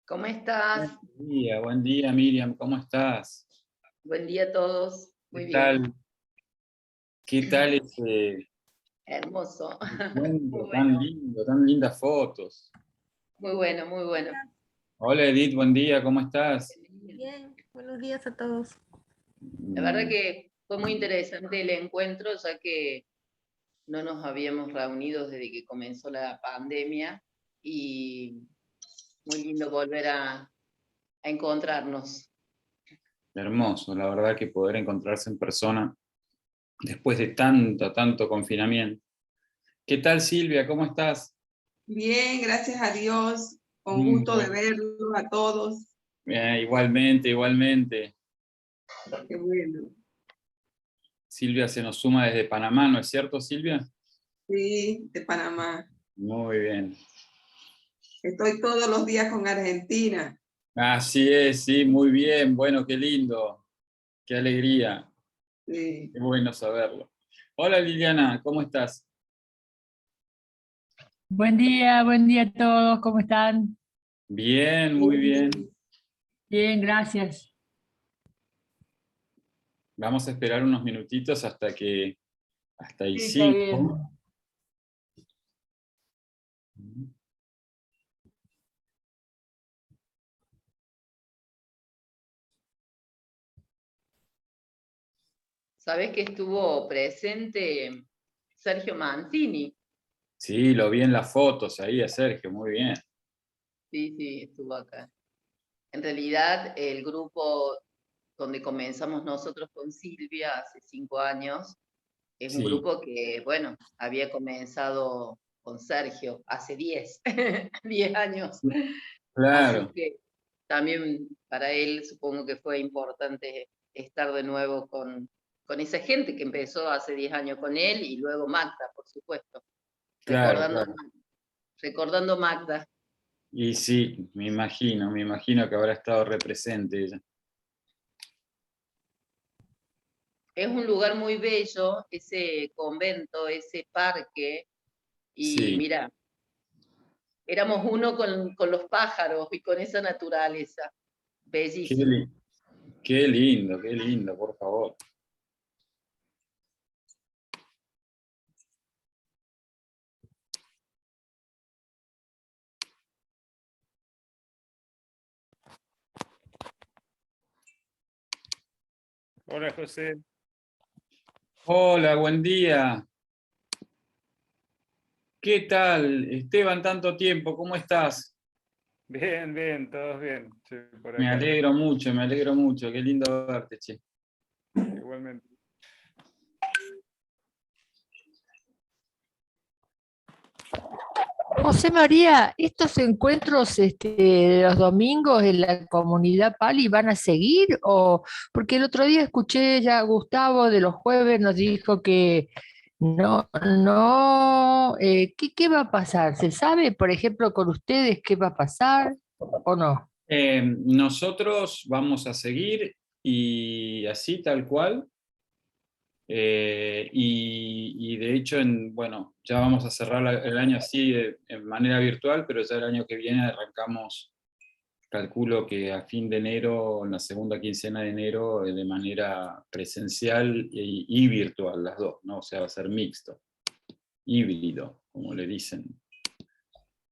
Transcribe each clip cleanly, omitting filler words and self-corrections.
¿Cómo estás? Buen día Miriam, ¿cómo estás? Buen día a todos. ¿Qué Muy bien. tal? ¿Qué tal ese Hermoso. Muy encuentro tan bueno, lindo, tan lindas fotos? muy bueno, muy bueno. Hola Edith, buen día, ¿cómo estás? Bien, buenos días a todos. La verdad que fue muy interesante el encuentro, ya que no nos habíamos reunido desde que comenzó la pandemia y muy lindo volver a encontrarnos. Hermoso, la verdad que poder encontrarse en persona después de tanto confinamiento. ¿Qué tal Silvia, cómo estás? Bien, gracias a Dios. Con Mm, gusto de bueno. verlos a todos. Igualmente. Qué bueno. Silvia se nos suma desde Panamá, ¿no es cierto Silvia? Sí, de Panamá. Muy bien. Estoy todos los días con Argentina. Así es, sí, muy bien, bueno, qué lindo, qué alegría. Sí. Qué bueno saberlo. Hola Liliana, ¿cómo estás? Buen día a todos, ¿cómo están? Bien, muy bien. Bien, gracias. Vamos a esperar unos minutitos hasta ahí Sí, está bien. 5. ¿Sabés que estuvo presente Sergio Mancini? Sí, lo vi en las fotos ahí a Sergio, muy bien. Sí, estuvo acá. En realidad, el grupo donde comenzamos nosotros con Silvia hace 5 años, es un Sí, grupo que, bueno, había comenzado con Sergio hace 10, 10 años. Así claro, que también para él supongo que fue importante estar de nuevo con esa gente que empezó hace 10 años con él y luego Magda, por supuesto, recordando, claro. recordando Magda. Y sí, me imagino que habrá estado represente ella. Es un lugar muy bello, ese convento, ese parque, y Sí, mira, éramos uno con los pájaros y con esa naturaleza. qué, Bellísimo. li- qué lindo, por favor. Hola José, Hola, buen día. ¿Qué tal? Esteban, tanto tiempo, ¿cómo estás? bien, todos bien, sí, por Me acá, alegro mucho, qué lindo verte, che. igualmente. José María, estos encuentros de los domingos en la comunidad Pali van a seguir o porque el otro día escuché ya a Gustavo de los jueves nos dijo que no, ¿qué va a pasar? ¿Se sabe, por ejemplo, con ustedes qué va a pasar o no? Nosotros vamos a seguir y así tal cual. Y de hecho, bueno, ya vamos a cerrar el año así en manera virtual, pero ya el año que viene arrancamos, calculo que a fin de enero, en la segunda quincena de enero, de manera presencial y virtual, las dos, ¿no? O sea, va a ser mixto, híbrido, como le dicen.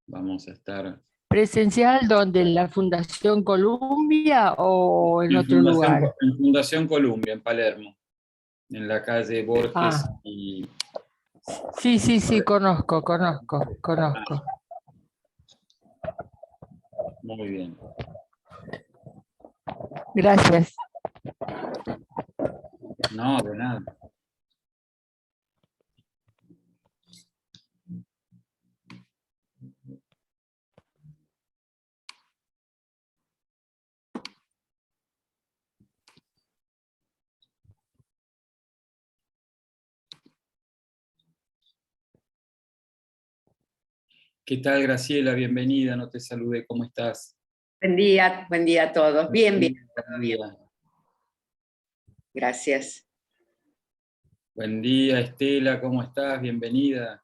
Vamos a estar ¿Presencial donde en la Fundación Columbia o en otro lugar? En Fundación Columbia, en Palermo, en la calle Ah, Borges y... sí, conozco. Ah, muy bien. Gracias. No, de nada. ¿Qué tal, Graciela? Bienvenida, no te saludé, ¿cómo estás? Buen día a todos. Bien, Buen día. gracias. Buen día, Estela, ¿cómo estás? Bienvenida.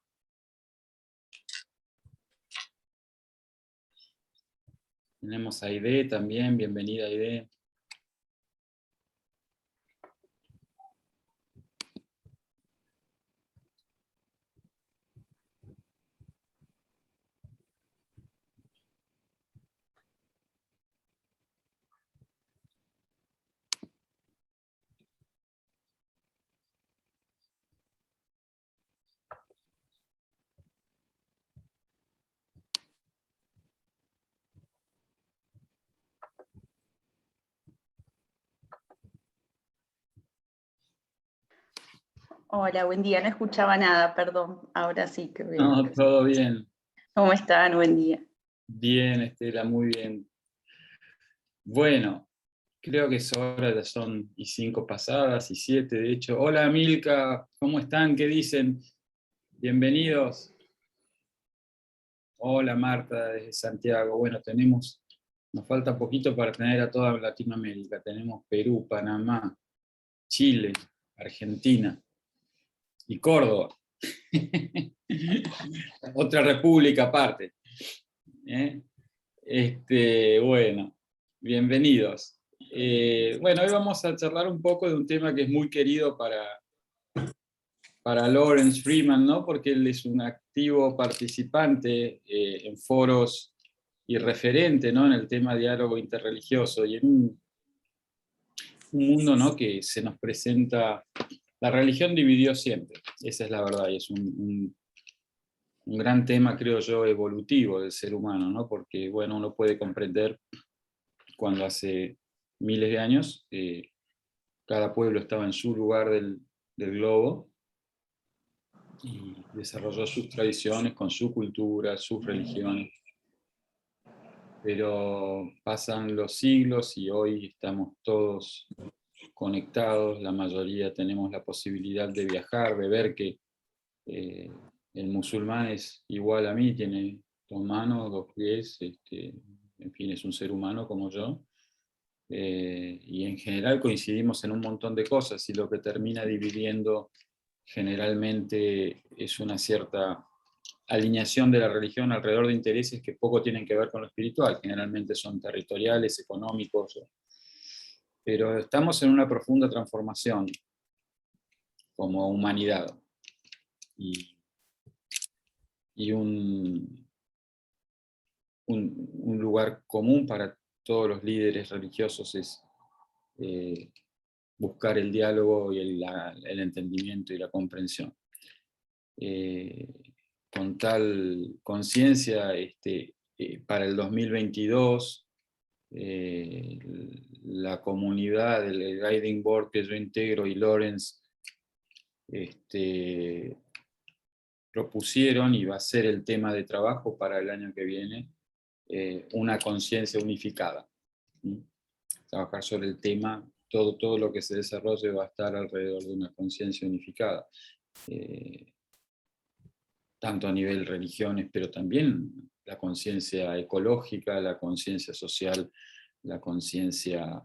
Tenemos a Aide también, bienvenida Aide. Hola, buen día. No escuchaba nada, perdón. Ahora sí que veo. No, todo bien. ¿Cómo están? Buen día. Bien, Estela, muy bien. Bueno, creo que es hora, ya son y 5 pasadas, y 7 de hecho. Hola Milka, ¿cómo están? ¿Qué dicen? Bienvenidos. Hola Marta, desde Santiago. Bueno, nos falta poquito para tener a toda Latinoamérica. Tenemos Perú, Panamá, Chile, Argentina y Córdoba. Otra república aparte. ¿Eh? Bueno, bienvenidos. Bueno, hoy vamos a charlar un poco de un tema que es muy querido para Lawrence Freeman, ¿no? Porque él es un activo participante en foros y referente, ¿no? En el tema diálogo interreligioso y en un mundo, ¿no? Que se nos presenta. La religión dividió siempre, esa es la verdad, y es un gran tema, creo yo, evolutivo del ser humano, ¿no? Porque, bueno, uno puede comprender cuando hace miles de años cada pueblo estaba en su lugar del globo y desarrolló sus tradiciones con su cultura, sus religiones. Pero pasan los siglos y hoy estamos todos conectados, la mayoría tenemos la posibilidad de viajar, de ver que el musulmán es igual a mí, tiene 2 manos, 2 pies, en fin, es un ser humano como yo. Y en general coincidimos en un montón de cosas, y lo que termina dividiendo generalmente es una cierta alineación de la religión alrededor de intereses que poco tienen que ver con lo espiritual, generalmente son territoriales, económicos, pero estamos en una profunda transformación como humanidad, y un lugar común para todos los líderes religiosos es buscar el diálogo y el entendimiento y la comprensión. Con tal conciencia, para el 2022, la comunidad del Guiding Board que yo integro y Lawrence propusieron, y va a ser el tema de trabajo para el año que viene, una conciencia unificada. Trabajar sobre el tema, todo lo que se desarrolle va a estar alrededor de una conciencia unificada, tanto a nivel religiones, pero también la conciencia ecológica, la conciencia social, la conciencia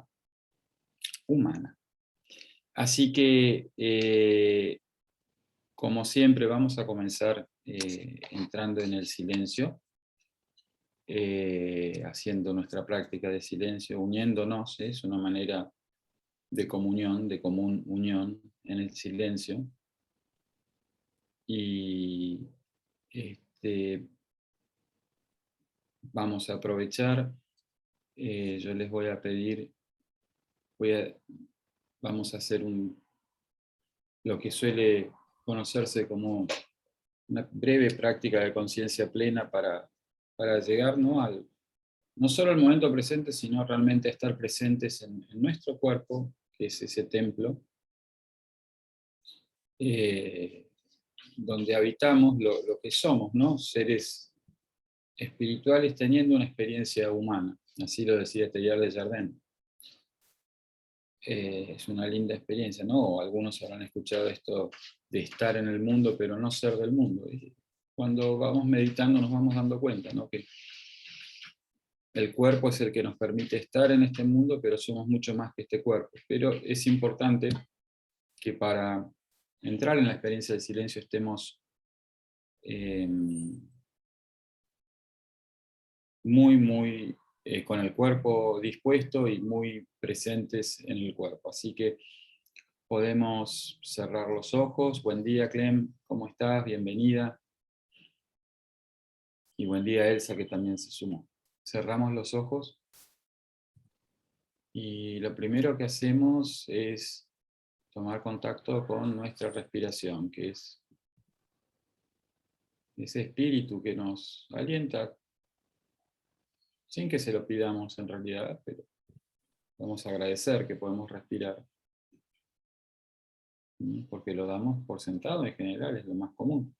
humana. Así que, como siempre, vamos a comenzar entrando en el silencio, haciendo nuestra práctica de silencio, uniéndonos, es una manera de comunión, de común unión en el silencio. Y vamos a aprovechar, yo les voy a pedir, vamos a hacer lo que suele conocerse como una breve práctica de conciencia plena para llegar, ¿no? No solo al momento presente, sino realmente a estar presentes en nuestro cuerpo, que es ese templo, donde habitamos lo que somos, ¿no? Seres espirituales teniendo una experiencia humana. Así lo decía Teilhard de Chardin. Es una linda experiencia, ¿no? Algunos habrán escuchado esto de estar en el mundo, pero no ser del mundo. Y cuando vamos meditando nos vamos dando cuenta, ¿no? Que el cuerpo es el que nos permite estar en este mundo, pero somos mucho más que este cuerpo. Pero es importante que para entrar en la experiencia del silencio estemos muy con el cuerpo dispuesto y muy presentes en el cuerpo. Así que podemos cerrar los ojos. Buen día, Clem, ¿cómo estás? Bienvenida. Y buen día, Elsa, que también se sumó. Cerramos los ojos. Y lo primero que hacemos es tomar contacto con nuestra respiración, que es ese espíritu que nos alienta, sin que se lo pidamos en realidad, pero vamos a agradecer que podemos respirar, porque lo damos por sentado en general, es lo más común.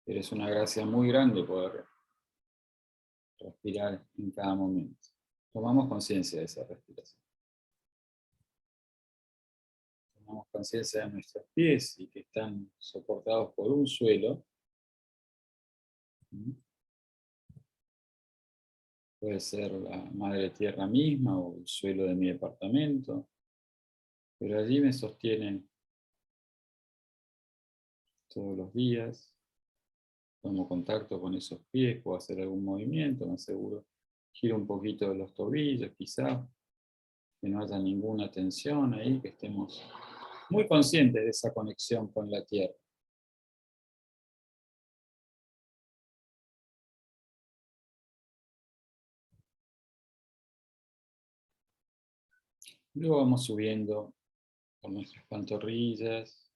Pero es una gracia muy grande poder respirar en cada momento. Tomamos conciencia de esa respiración. Tomamos conciencia de nuestros pies y que están soportados por un suelo. Puede ser la madre tierra misma o el suelo de mi departamento. Pero allí me sostienen todos los días. Tomo contacto con esos pies, puedo hacer algún movimiento, me aseguro. Giro un poquito de los tobillos, quizá, que no haya ninguna tensión ahí, que estemos muy conscientes de esa conexión con la tierra. Luego vamos subiendo por nuestras pantorrillas,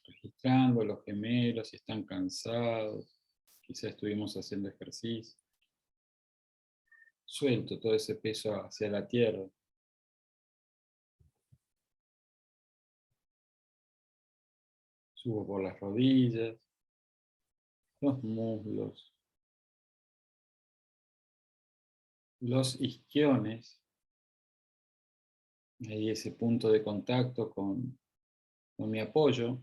registrando los gemelos si están cansados, quizá estuvimos haciendo ejercicio. Suelto todo ese peso hacia la tierra. Subo por las rodillas, los muslos, los isquiones, ahí ese punto de contacto con mi apoyo.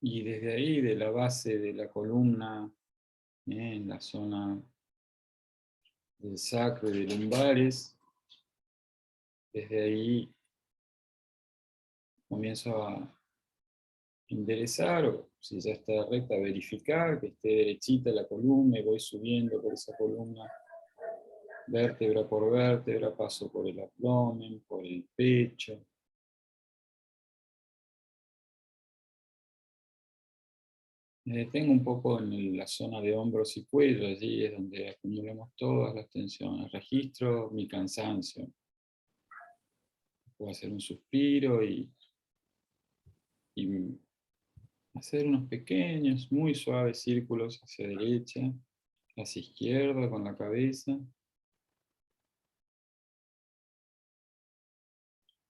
Y desde ahí, de la base de la columna, en la zona del sacro y de lumbares, desde ahí comienzo a enderezar, o si ya está recta, verificar que esté derechita la columna, y voy subiendo por esa columna, vértebra por vértebra, paso por el abdomen, por el pecho. Me detengo un poco en la zona de hombros y cuello, allí es donde acumulamos todas las tensiones. Registro mi cansancio. Puedo hacer un suspiro y hacer unos pequeños, muy suaves círculos hacia derecha, hacia izquierda con la cabeza.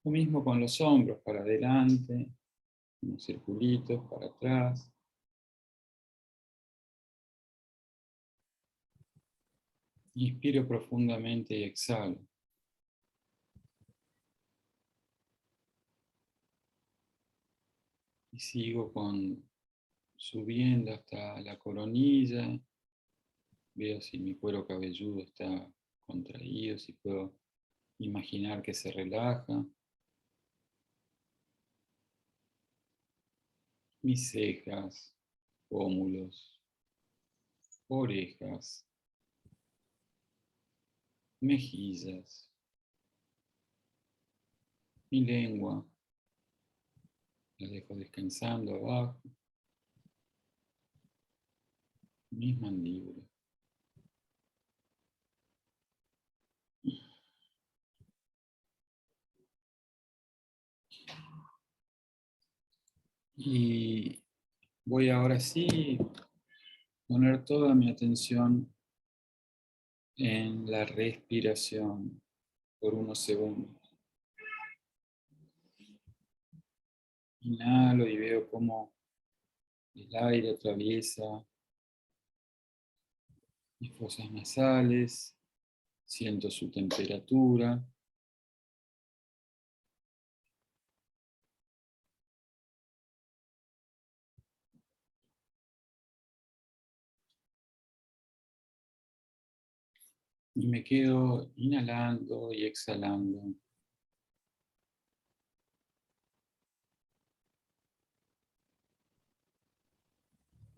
Lo mismo con los hombros, para adelante, unos circulitos para atrás. Inspiro profundamente y exhalo. Y sigo subiendo hasta la coronilla. Veo si mi cuero cabelludo está contraído, si puedo imaginar que se relaja. Mis cejas, pómulos, orejas, mejillas, mi lengua, la dejo descansando abajo, mis mandíbulas. Y voy ahora sí a poner toda mi atención en la respiración por unos segundos. Inhalo y veo cómo el aire atraviesa mis fosas nasales, siento su temperatura. Y me quedo inhalando y exhalando.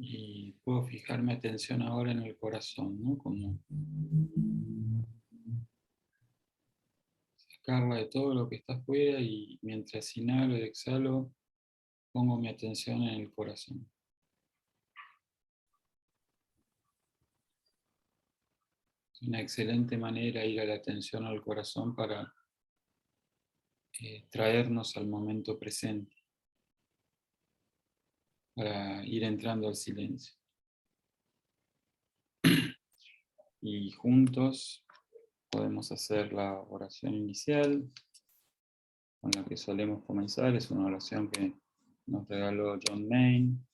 Y puedo fijar mi atención ahora en el corazón, ¿no? Como sacarla de todo lo que está afuera y mientras inhalo y exhalo, pongo mi atención en el corazón. Es una excelente manera ir a la atención al corazón para traernos al momento presente, para ir entrando al silencio. Y juntos podemos hacer la oración inicial con la que solemos comenzar. Es una oración que nos regaló John Main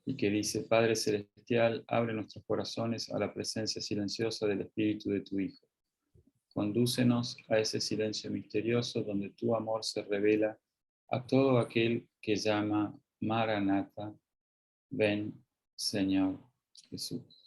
y que dice: Padre Celestial, abre nuestros corazones a la presencia silenciosa del Espíritu de tu Hijo. Condúcenos a ese silencio misterioso donde tu amor se revela a todo aquel que llama Maranatha, ven, Señor Jesús.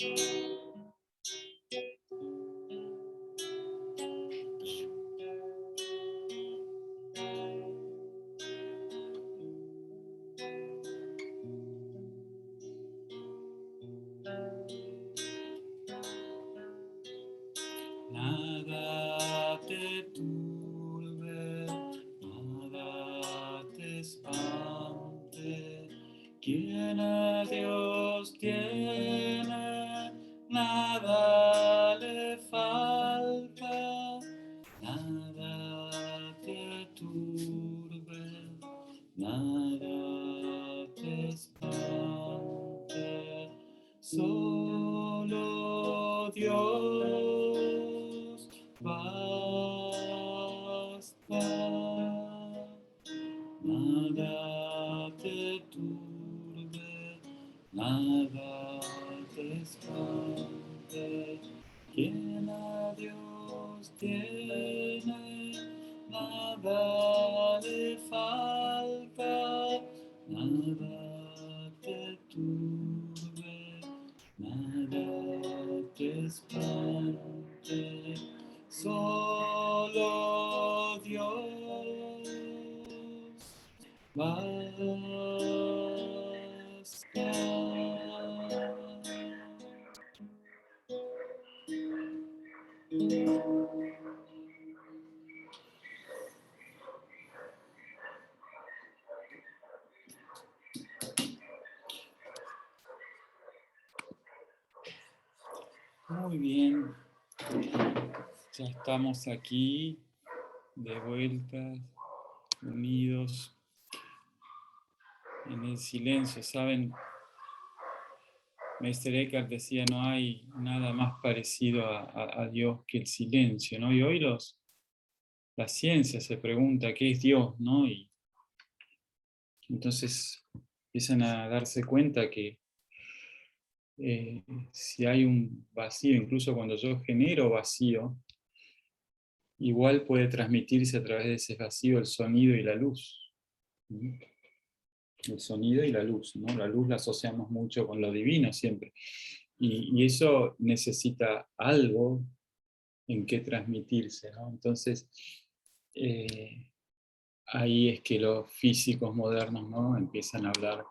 Nada te turbe, nada te espante. Quien a Dios tiene, nada le falta. Nada te turbe, nada te espante. Solo Dios basta. Nada te turbe, nada te espante. Quien a Dios tiene, nada le falta. Nada te turbe, nada te espante. Solo Dios basta. Muy bien, ya estamos aquí de vuelta, unidos en el silencio. Saben, Meister Eckhart decía, no hay nada más parecido a Dios que el silencio, ¿no? Y hoy la ciencia se pregunta qué es Dios, ¿no? Y entonces empiezan a darse cuenta que si hay un vacío, incluso cuando yo genero vacío, igual puede transmitirse a través de ese vacío el sonido y la luz. El sonido y la luz, ¿no? La luz la asociamos mucho con lo divino siempre. Y eso necesita algo en qué transmitirse, ¿no? Entonces, ahí es que los físicos modernos, ¿no?, empiezan a hablar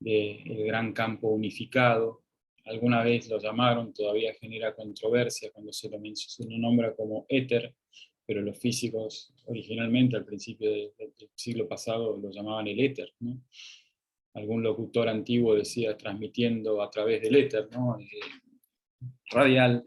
del gran campo unificado. Alguna vez lo llamaron, todavía genera controversia cuando se lo nombra como éter, pero los físicos originalmente al principio del siglo pasado lo llamaban el éter, ¿no? Algún locutor antiguo decía transmitiendo a través del éter, ¿no? Radial.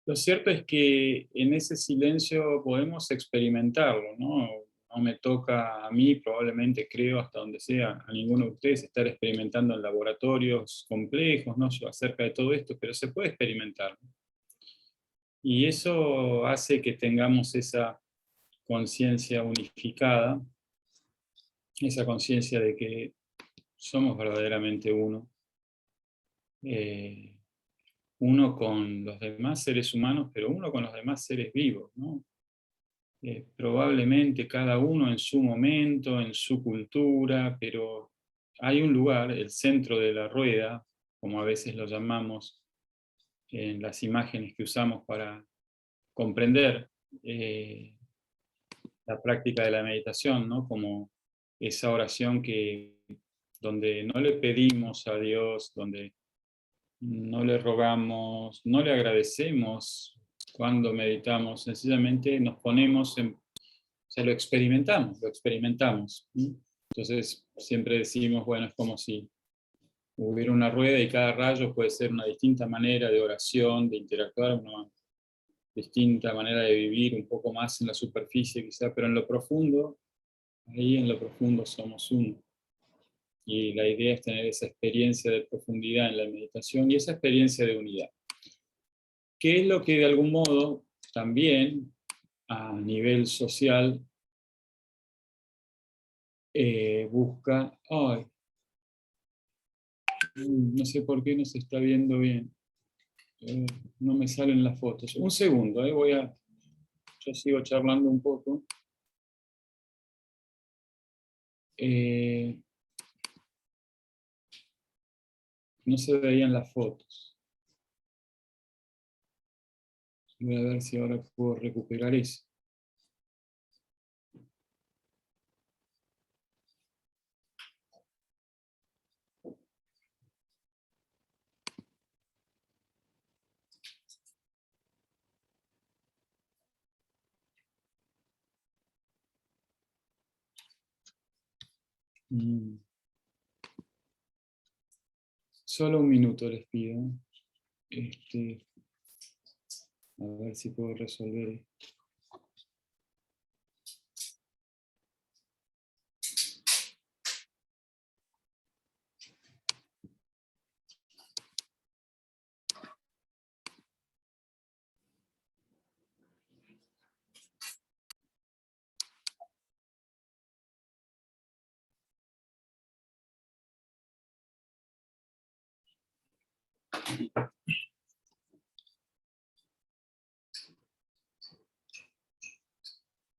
Lo cierto es que en ese silencio podemos experimentarlo, ¿no? No me toca a mí, probablemente creo, hasta donde sea, a ninguno de ustedes estar experimentando en laboratorios complejos, ¿no?, acerca de todo esto, pero se puede experimentar. Y eso hace que tengamos esa conciencia unificada, esa conciencia de que somos verdaderamente uno. Uno con los demás seres humanos, pero uno con los demás seres vivos, ¿no? Probablemente cada uno en su momento, en su cultura, pero hay un lugar, el centro de la rueda, como a veces lo llamamos en las imágenes que usamos para comprender la práctica de la meditación, ¿no? Como esa oración donde no le pedimos a Dios, donde no le rogamos, no le agradecemos cuando meditamos, sencillamente nos ponemos o sea, lo experimentamos. Entonces siempre decimos, bueno, es como si hubiera una rueda y cada rayo puede ser una distinta manera de oración, de interactuar, una distinta manera de vivir, un poco más en la superficie quizá, pero en lo profundo, ahí en lo profundo somos uno. Y la idea es tener esa experiencia de profundidad en la meditación y esa experiencia de unidad. ¿Qué es lo que de algún modo también a nivel social busca? Ay, no sé por qué no se está viendo bien. No me salen las fotos. Un segundo, yo sigo charlando un poco. No se veían las fotos. Voy a ver si ahora puedo recuperar eso. Solo un minuto les pido. A ver si puedo resolver.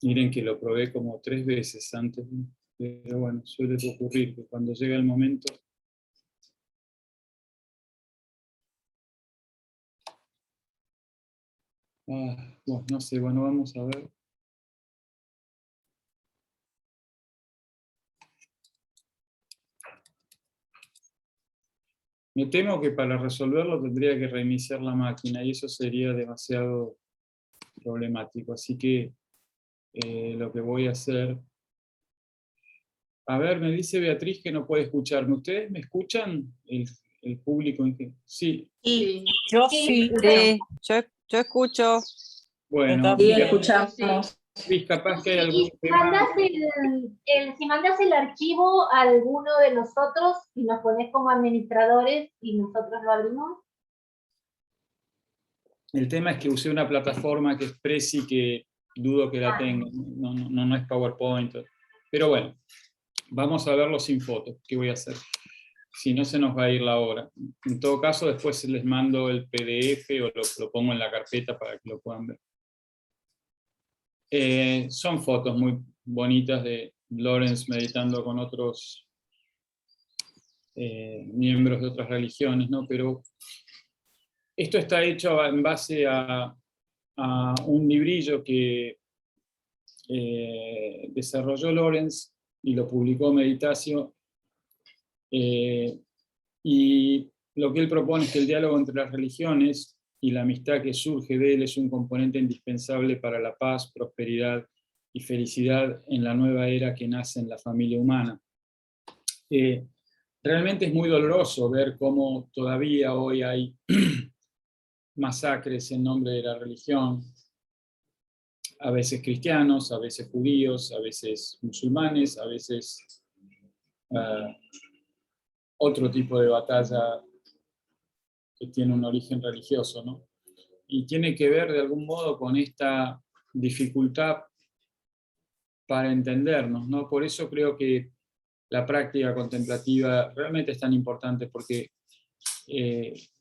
Miren que lo probé como 3 veces antes, pero bueno, suele ocurrir que cuando llega el momento... bueno, no sé, bueno, vamos a ver. Me temo que para resolverlo tendría que reiniciar la máquina y eso sería demasiado problemático, así que lo que voy a hacer... A ver, me dice Beatriz que no puede escucharme. ¿Ustedes me escuchan? El público en que... Sí. Sí. Yo Sí, sí, yo escucho. Bueno, Sí, bien. escuchamos. Luis, capaz que hay Sí, algún y tema... si mandas el archivo a alguno de nosotros y nos pones como administradores y nosotros lo abrimos. El tema es que usé una plataforma que es Prezi, que dudo que la tenga, no es PowerPoint. Pero bueno, vamos a verlo sin fotos. ¿Qué voy a hacer? Si no, se nos va a ir la hora. En todo caso, después les mando el PDF o lo pongo en la carpeta para que lo puedan ver. Son fotos muy bonitas de Lawrence meditando con otros miembros de otras religiones, ¿no? Pero esto está hecho en base a un librillo que desarrolló Lawrence y lo publicó Meditatio, y lo que él propone es que el diálogo entre las religiones y la amistad que surge de él es un componente indispensable para la paz, prosperidad y felicidad en la nueva era que nace en la familia humana. Realmente es muy doloroso ver cómo todavía hoy hay masacres en nombre de la religión, a veces cristianos, a veces judíos, a veces musulmanes, a veces otro tipo de batalla que tiene un origen religioso, ¿no? Y tiene que ver de algún modo con esta dificultad para entendernos, ¿no? Por eso creo que la práctica contemplativa realmente es tan importante, porque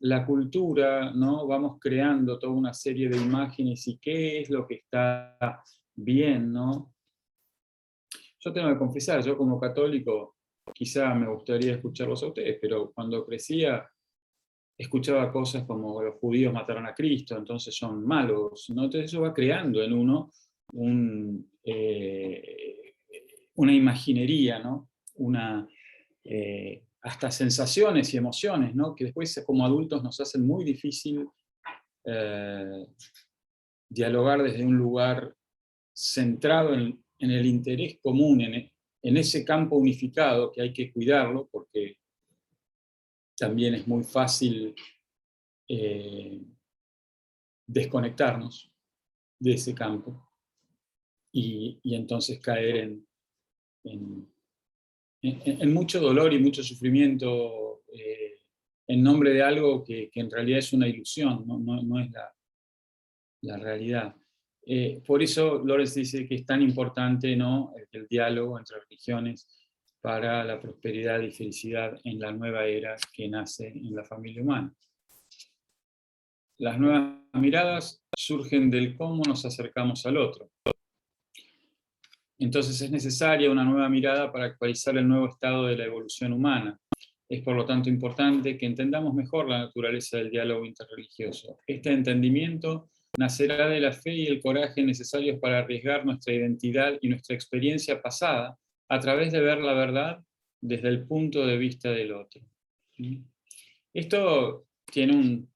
la cultura, ¿no? Vamos creando toda una serie de imágenes y qué es lo que está bien, ¿no? Yo tengo que confesar, yo como católico, quizá me gustaría escucharlos a ustedes, pero cuando crecía escuchaba cosas como los judíos mataron a Cristo, entonces son malos, ¿no? Entonces eso va creando en uno una imaginería, ¿no? Hasta sensaciones y emociones, ¿no? Que después como adultos nos hacen muy difícil dialogar desde un lugar centrado en el interés común, en ese campo unificado que hay que cuidarlo, porque también es muy fácil desconectarnos de ese campo y entonces caer en mucho dolor y mucho sufrimiento en nombre de algo que en realidad es una ilusión, no es la realidad. Por eso Lawrence dice que es tan importante, ¿no?, el diálogo entre religiones para la prosperidad y felicidad en la nueva era que nace en la familia humana. Las nuevas miradas surgen del cómo nos acercamos al otro. Entonces es necesaria una nueva mirada para actualizar el nuevo estado de la evolución humana. Es por lo tanto importante que entendamos mejor la naturaleza del diálogo interreligioso. Este entendimiento nacerá de la fe y el coraje necesarios para arriesgar nuestra identidad y nuestra experiencia pasada a través de ver la verdad desde el punto de vista del otro. Esto tiene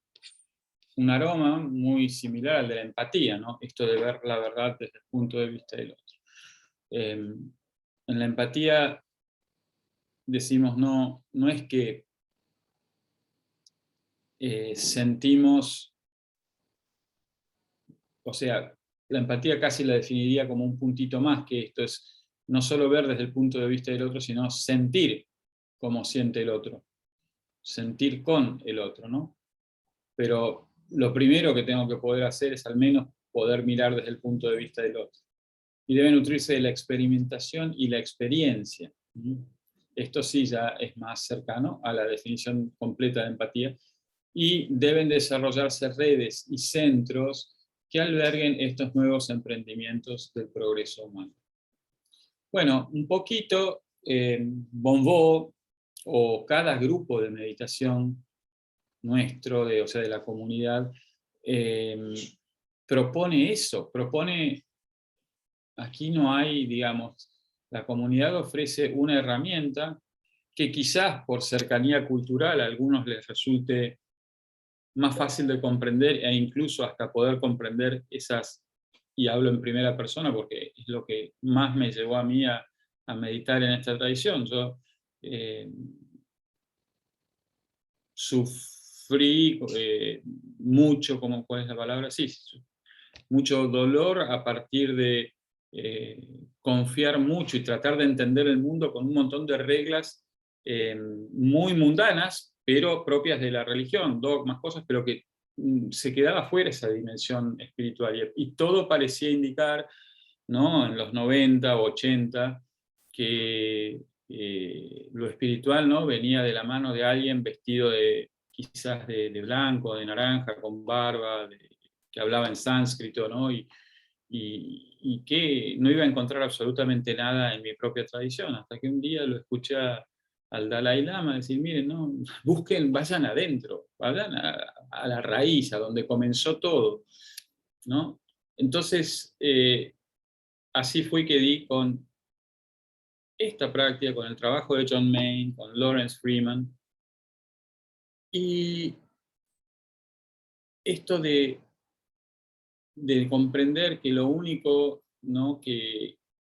un aroma muy similar al de la empatía, ¿no? Esto de ver la verdad desde el punto de vista del otro. En la empatía decimos, no es que sentimos, o sea, la empatía casi la definiría como un puntito más, que esto es no solo ver desde el punto de vista del otro, sino sentir como siente el otro, sentir con el otro, ¿no? Pero lo primero que tengo que poder hacer es al menos poder mirar desde el punto de vista del otro. Y debe nutrirse de la experimentación y la experiencia. Esto sí ya es más cercano a la definición completa de empatía, y deben desarrollarse redes y centros que alberguen estos nuevos emprendimientos del progreso humano. Bueno, un poquito, Bonvó, o cada grupo de meditación nuestro, o sea, de la comunidad, propone eso, propone, aquí no hay, digamos, la comunidad ofrece una herramienta que quizás por cercanía cultural a algunos les resulte más fácil de comprender, e incluso hasta poder comprender esas, y hablo en primera persona porque es lo que más me llevó a mí a meditar en esta tradición. Yo sufrí mucho, ¿cuál es la palabra? Sí, mucho dolor a partir de confiar mucho y tratar de entender el mundo con un montón de reglas muy mundanas, pero propias de la religión, dogmas, cosas, pero que se quedaba fuera esa dimensión espiritual. Y todo parecía indicar, ¿no?, en los 90 o 80, que lo espiritual, ¿no?, venía de la mano de alguien vestido quizás de blanco, de naranja, con barba, que hablaba en sánscrito, ¿no?, y que no iba a encontrar absolutamente nada en mi propia tradición, hasta que un día lo escuché al Dalai Lama decir, miren, no, busquen, vayan adentro, vayan a la raíz, a donde comenzó todo, ¿no? Entonces, así fue que di con esta práctica, con el trabajo de John Main, con Lawrence Freeman, y esto de comprender que lo único, ¿no?,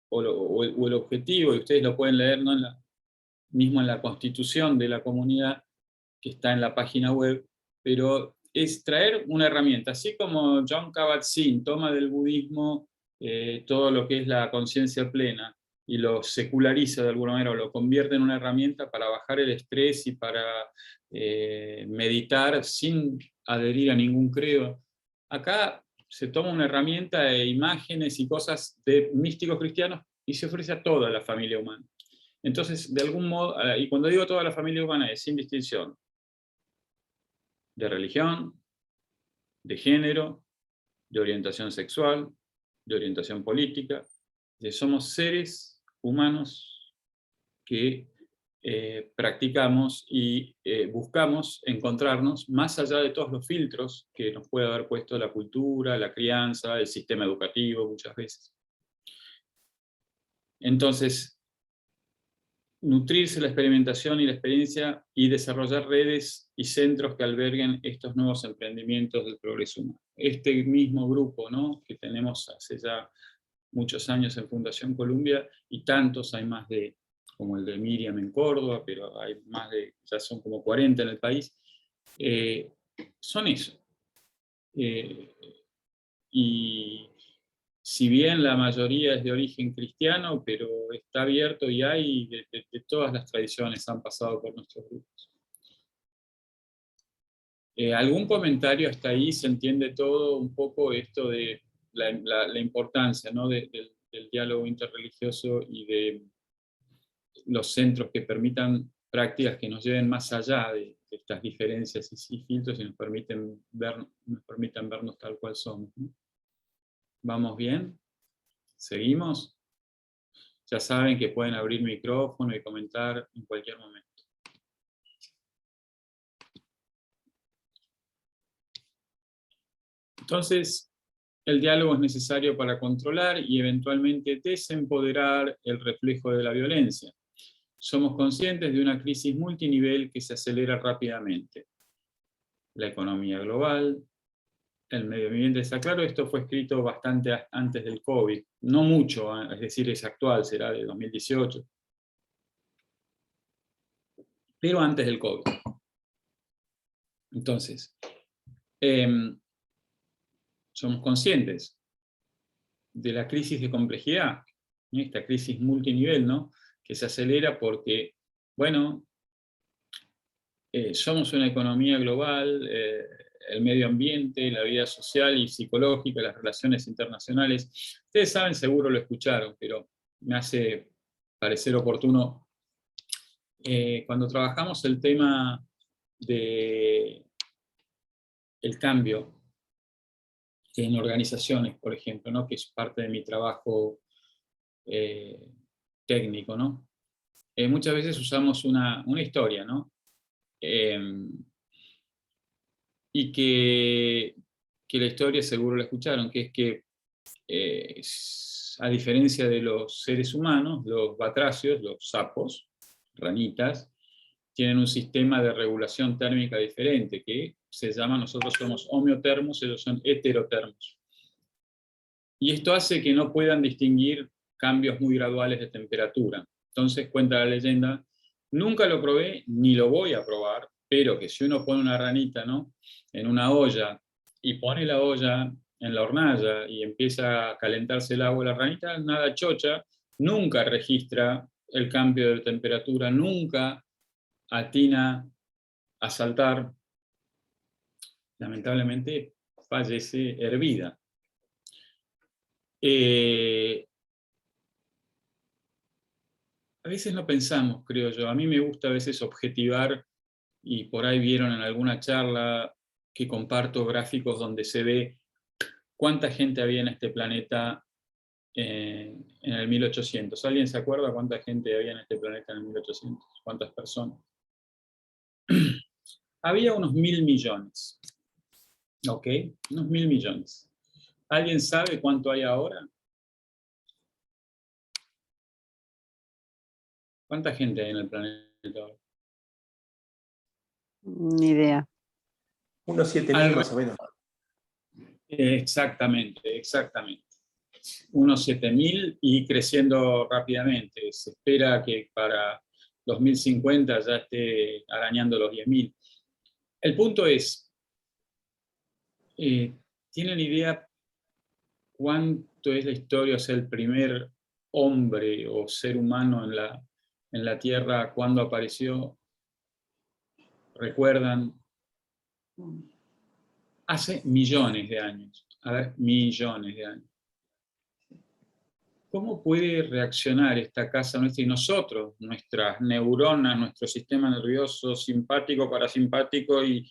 o el objetivo, y ustedes lo pueden leer, ¿no?, mismo en la constitución de la comunidad, que está en la página web, pero es traer una herramienta, así como John Kabat-Zinn toma del budismo todo lo que es la conciencia plena, y lo seculariza de alguna manera, o lo convierte en una herramienta para bajar el estrés y para meditar sin adherir a ningún credo. Acá se toma una herramienta de imágenes y cosas de místicos cristianos y se ofrece a toda la familia humana. Entonces, de algún modo, y cuando digo toda la familia humana es sin distinción de religión, de género, de orientación sexual, de orientación política, somos seres humanos que practicamos y buscamos encontrarnos más allá de todos los filtros que nos puede haber puesto la cultura, la crianza, el sistema educativo muchas veces. Entonces, nutrirse la experimentación y la experiencia y desarrollar redes y centros que alberguen estos nuevos emprendimientos del progreso humano. Este mismo grupo, ¿no?, que tenemos hace ya muchos años en Fundación Columbia, y tantos hay más como el de Miriam en Córdoba, pero hay más ya son como 40 en el país, son eso. Y si bien la mayoría es de origen cristiano, pero está abierto y hay de todas las tradiciones han pasado por nuestros grupos. ¿Algún comentario hasta ahí? ¿Se entiende todo un poco esto de la importancia, ¿no?, del diálogo interreligioso y de los centros que permitan prácticas que nos lleven más allá de estas diferencias y filtros y nos permitan vernos tal cual somos, ¿no? ¿Vamos bien? ¿Seguimos? Ya saben que pueden abrir micrófono y comentar en cualquier momento. Entonces, el diálogo es necesario para controlar y eventualmente desempoderar el reflejo de la violencia. Somos conscientes de una crisis multinivel que se acelera rápidamente. La economía global, el medio ambiente está claro, esto fue escrito bastante antes del COVID, no mucho, es decir, es actual, será de 2018, pero antes del COVID. Entonces, somos conscientes de la crisis de complejidad, esta crisis multinivel, ¿no? Que se acelera porque, bueno, somos una economía global, el medio ambiente, la vida social y psicológica, las relaciones internacionales. Ustedes saben, seguro lo escucharon, pero me hace parecer oportuno. Cuando trabajamos el tema de el cambio en organizaciones, por ejemplo, ¿no? Que es parte de mi trabajo técnico, ¿no? Muchas veces usamos una historia, ¿no? Y que la historia seguro la escucharon, que es que a diferencia de los seres humanos, los batracios, los sapos, ranitas, tienen un sistema de regulación térmica diferente, que se llama, nosotros somos homeotermos, ellos son heterotermos. Y esto hace que no puedan distinguir cambios muy graduales de temperatura. Entonces, cuenta la leyenda, nunca lo probé, ni lo voy a probar, pero que si uno pone una ranita, ¿no?, en una olla, y pone la olla en la hornalla, y empieza a calentarse el agua, la ranita, nada chocha, nunca registra el cambio de temperatura, nunca atina a saltar, lamentablemente fallece hervida. A veces no pensamos, creo yo, a mí me gusta a veces objetivar, y por ahí vieron en alguna charla que comparto gráficos donde se ve cuánta gente había en este planeta en el 1800. ¿Alguien se acuerda cuánta gente había en este planeta en el 1800? ¿Cuántas personas? Había unos 1.000 millones. ¿Ok? Unos 1.000 millones. ¿Alguien sabe cuánto hay ahora? ¿Cuánta gente hay en el planeta ahora? Ni idea. Unos 7.000 más o menos. Exactamente, exactamente. Unos 7.000 y creciendo rápidamente. Se espera que para 2050 ya esté arañando los 10.000. El punto es, ¿tienen idea cuánto es la historia, o sea, el primer hombre o ser humano en la Tierra, cuándo apareció? ¿Recuerdan? Hace millones de años. A ver, millones de años. ¿Cómo puede reaccionar esta casa nuestra y nosotros, nuestras neuronas, nuestro sistema nervioso simpático, parasimpático y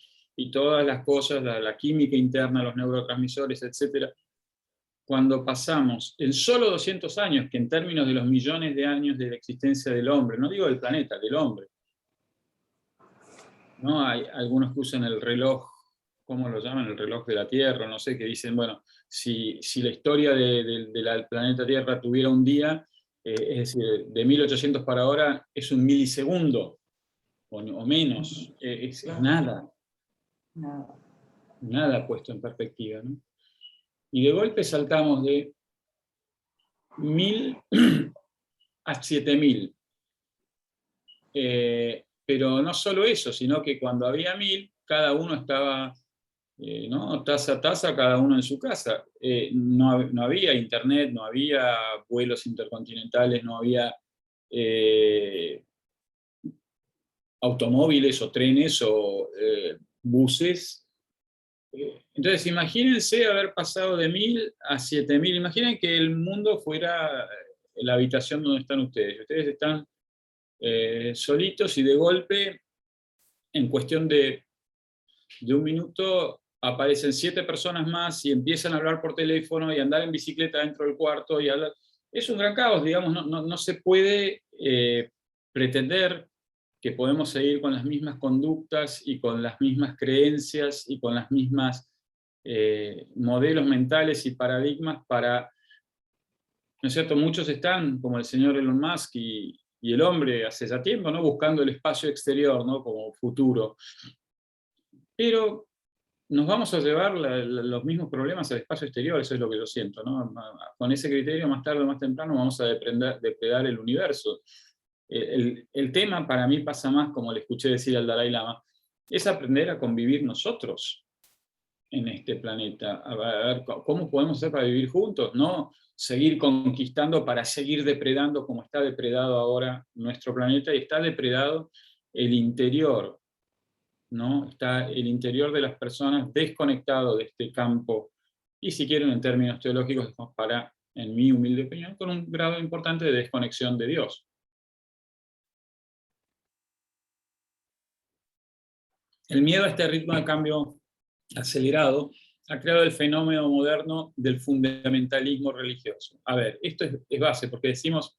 todas las cosas, la química interna, los neurotransmisores, etcétera, cuando pasamos en solo 200 años, que en términos de los millones de años de la existencia del hombre, no digo del planeta, del hombre, ¿no? Hay algunos que usan el reloj, ¿cómo lo llaman? El reloj de la Tierra, no sé, que dicen, bueno, si la historia del planeta Tierra tuviera un día, es decir, de 1800 para ahora, es un milisegundo, o menos, es nada. Nada puesto en perspectiva, ¿no? Y de golpe saltamos de 1.000 a 7.000. Pero no solo eso, sino que cuando había 1.000, cada uno estaba, ¿no?, taza a taza, cada uno en su casa. No había internet, no había vuelos intercontinentales, no había automóviles o trenes o buses. Entonces, imagínense haber pasado de 1.000 a 7.000. Imaginen que el mundo fuera la habitación donde están ustedes. Ustedes están solitos y de golpe, en cuestión de un minuto, aparecen 7 personas más y empiezan a hablar por teléfono y andar en bicicleta dentro del cuarto y hablar. Es un gran caos, digamos, no se puede pretender que podemos seguir con las mismas conductas y con las mismas creencias y con las mismas modelos mentales y paradigmas para, ¿no es cierto? Muchos están, como el señor Elon Musk y el hombre hace ya tiempo, ¿no? Buscando el espacio exterior, ¿no? Como futuro. Pero nos vamos a llevar los mismos problemas al espacio exterior, eso es lo que yo siento, ¿no? Con ese criterio, más tarde o más temprano, vamos a depredar el universo. El tema para mí pasa más, como le escuché decir al Dalai Lama, es aprender a convivir nosotros en este planeta. A ver, ¿cómo podemos hacer para vivir juntos? No seguir conquistando para seguir depredando como está depredado ahora nuestro planeta, y está depredado el interior, ¿no? Está el interior de las personas desconectado de este campo, y si quieren en términos teológicos, para, en mi humilde opinión, con un grado importante de desconexión de Dios. El miedo a este ritmo de cambio acelerado ha creado el fenómeno moderno del fundamentalismo religioso. A ver, esto es base, porque decimos,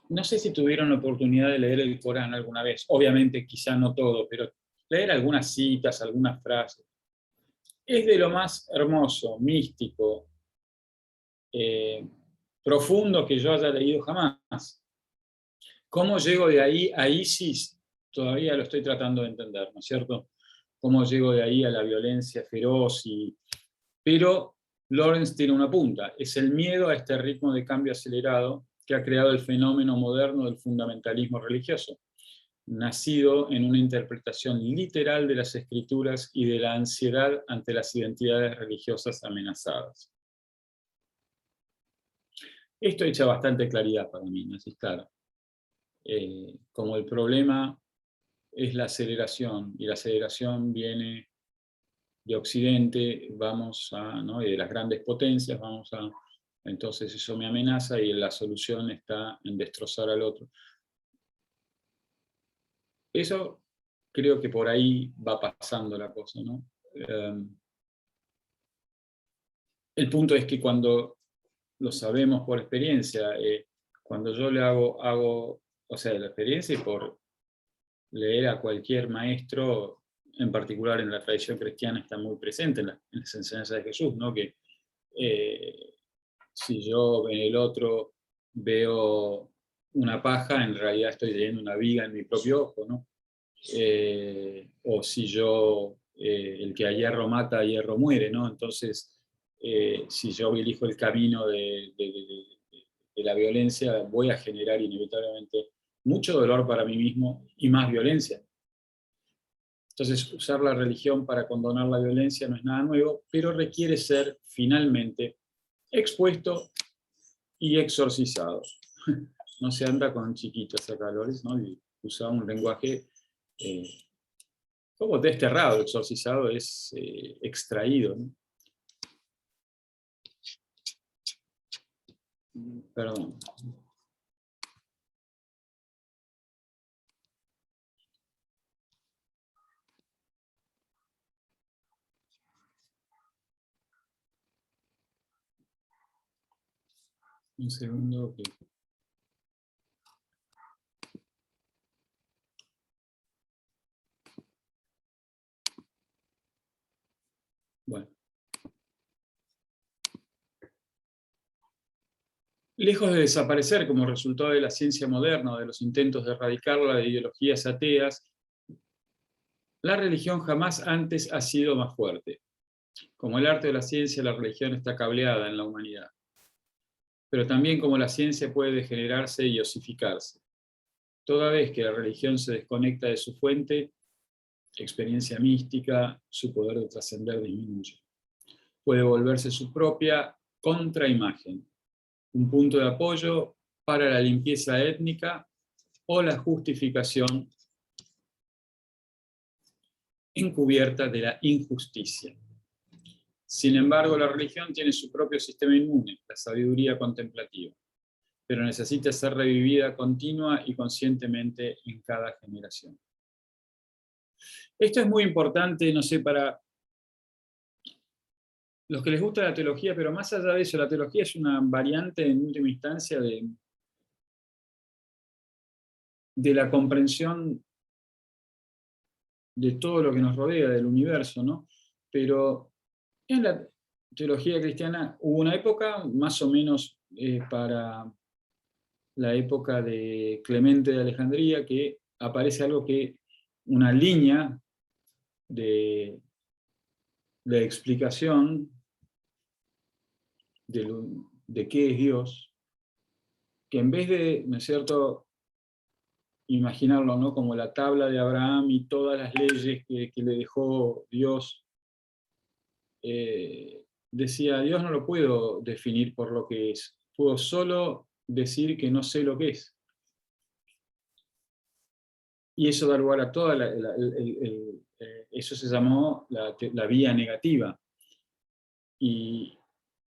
no sé si tuvieron la oportunidad de leer el Corán alguna vez, obviamente quizá no todo, pero leer algunas citas, algunas frases. Es de lo más hermoso, místico, profundo que yo haya leído jamás. ¿Cómo llego de ahí a ISIS? Todavía lo estoy tratando de entender, ¿no es cierto? ¿Cómo llego de ahí a la violencia feroz? Pero Lawrence tiene una punta, es el miedo a este ritmo de cambio acelerado que ha creado el fenómeno moderno del fundamentalismo religioso, nacido en una interpretación literal de las escrituras y de la ansiedad ante las identidades religiosas amenazadas. Esto echa bastante claridad para mí, ¿no? Así, claro. Como el problema es la aceleración, y la aceleración viene de Occidente, vamos a, ¿no? Y de las grandes potencias, vamos a, entonces eso me amenaza y la solución está en destrozar al otro. Eso creo que por ahí va pasando la cosa, ¿no? El punto es que cuando lo sabemos por experiencia, cuando yo le hago, o sea, la experiencia y por leer a cualquier maestro, en particular en la tradición cristiana está muy presente en las enseñanzas de Jesús, ¿no? Que si yo en el otro veo una paja, en realidad estoy leyendo una viga en mi propio ojo, ¿no? O si yo, el que a hierro mata, a hierro muere, ¿no? Entonces, si yo elijo el camino de la violencia, voy a generar inevitablemente mucho dolor para mí mismo y más violencia. Entonces, usar la religión para condonar la violencia no es nada nuevo, pero requiere ser finalmente expuesto y exorcizado. No se anda con chiquitos a calores, ¿no? Y usar un lenguaje como desterrado, exorcizado es extraído, ¿no? Perdón. Un segundo. Que... Bueno. Lejos de desaparecer como resultado de la ciencia moderna o de los intentos de erradicarla de ideologías ateas, la religión jamás antes ha sido más fuerte. Como el arte o la ciencia, la religión está cableada en la humanidad. Pero también como la ciencia puede degenerarse y osificarse. Toda vez que la religión se desconecta de su fuente, experiencia mística, su poder de trascender disminuye. Puede volverse su propia contraimagen, un punto de apoyo para la limpieza étnica o la justificación encubierta de la injusticia. Sin embargo, la religión tiene su propio sistema inmune, la sabiduría contemplativa, pero necesita ser revivida continua y conscientemente en cada generación. Esto es muy importante, no sé, para los que les gusta la teología, pero más allá de eso, la teología es una variante en última instancia de la comprensión de todo lo que nos rodea, del universo, ¿no? pero en la teología cristiana hubo una época, más o menos para la época de Clemente de Alejandría, que aparece algo que, una línea de explicación de qué es Dios, que en vez de, ¿no es cierto?, imaginarlo, ¿no?, como la tabla de Abraham y todas las leyes que le dejó Dios, decía, Dios no lo puedo definir por lo que es, puedo solo decir que no sé lo que es. Y eso da lugar a toda eso se llamó la vía negativa,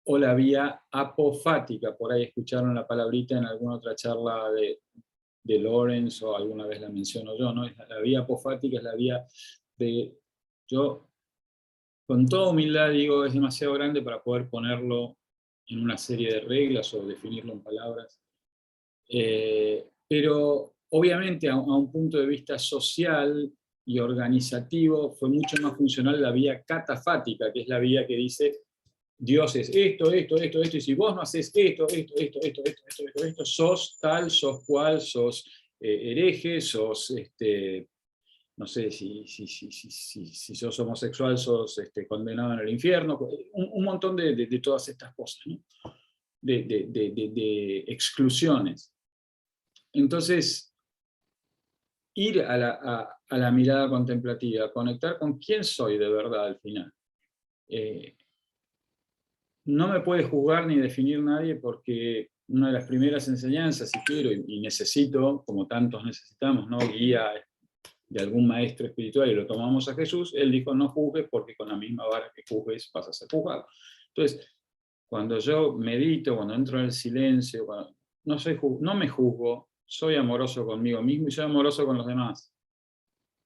o la vía apofática. Por ahí escucharon la palabrita en alguna otra charla de Lorenz, o alguna vez la menciono yo, ¿no? La vía apofática es la vía de, yo con toda humildad digo, es demasiado grande para poder ponerlo en una serie de reglas o definirlo en palabras, pero obviamente a un punto de vista social y organizativo fue mucho más funcional la vía catafática, que es la vía que dice, Dios es esto, esto, esto, esto, y si vos no haces esto, sos tal, sos cual, sos hereje, sos, no sé, si sos homosexual, sos condenado en el infierno, un montón de todas estas cosas, ¿no? de exclusiones. Entonces, ir a la mirada contemplativa, conectar con quién soy de verdad al final. No me puede juzgar ni definir nadie, porque una de las primeras enseñanzas, si quiero, y necesito, como tantos necesitamos, ¿no?, guía de algún maestro espiritual, y lo tomamos a Jesús, él dijo, no juzgues, porque con la misma vara que juzgues vas a ser juzgado. Entonces, cuando yo medito, cuando entro en el silencio, no me juzgo, soy amoroso conmigo mismo y soy amoroso con los demás.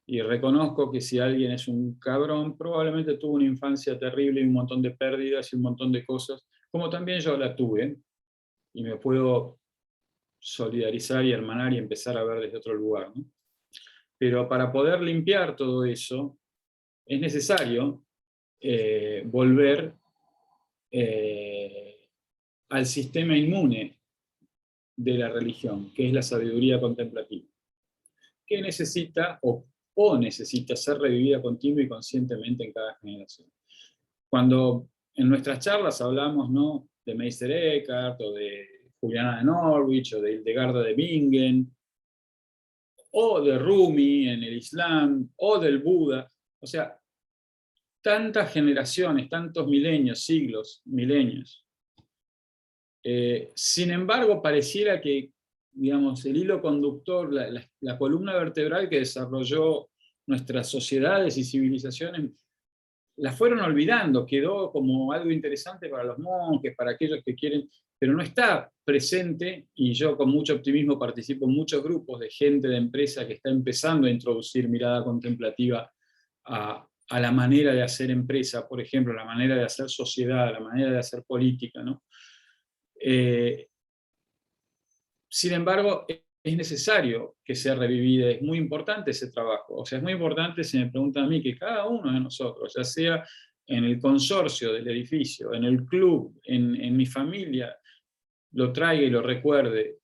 Y reconozco que si alguien es un cabrón, probablemente tuvo una infancia terrible y un montón de pérdidas y un montón de cosas, como también yo la tuve, y me puedo solidarizar y hermanar y empezar a ver desde otro lugar, ¿no? Pero para poder limpiar todo eso, es necesario volver al sistema inmune de la religión, que es la sabiduría contemplativa, que necesita o necesita ser revivida continua y conscientemente en cada generación. Cuando en nuestras charlas hablamos, ¿no?, de Meister Eckhart, o de Juliana de Norwich, o de Hildegarda de Bingen, o de Rumi en el Islam, o del Buda, o sea, tantas generaciones, tantos milenios, siglos, milenios. Sin embargo, pareciera que, digamos, el hilo conductor, la columna vertebral que desarrolló nuestras sociedades y civilizaciones, la fueron olvidando, quedó como algo interesante para los monjes, para aquellos que quieren, pero no está presente, y yo con mucho optimismo participo en muchos grupos de gente de empresa que está empezando a introducir mirada contemplativa a la manera de hacer empresa, por ejemplo, la manera de hacer sociedad, la manera de hacer política, ¿no? Sin embargo, es necesario que sea revivida, es muy importante ese trabajo. O sea, es muy importante, si me preguntan a mí, que cada uno de nosotros, ya sea en el consorcio del edificio, en el club, en mi familia, lo traiga y lo recuerde.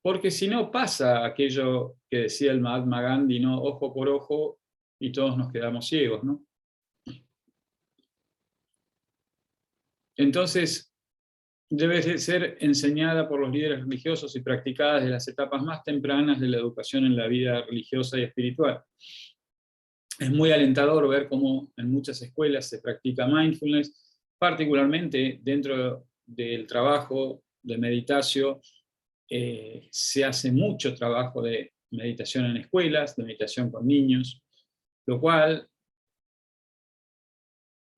Porque si no pasa aquello que decía el Mahatma Gandhi, ¿no?, ojo por ojo y todos nos quedamos ciegos, ¿no? Entonces, debe ser enseñada por los líderes religiosos y practicada desde las etapas más tempranas de la educación en la vida religiosa y espiritual. Es muy alentador ver cómo en muchas escuelas se practica mindfulness, particularmente dentro del trabajo de meditación. Se hace mucho trabajo de meditación en escuelas, de meditación con niños, lo cual,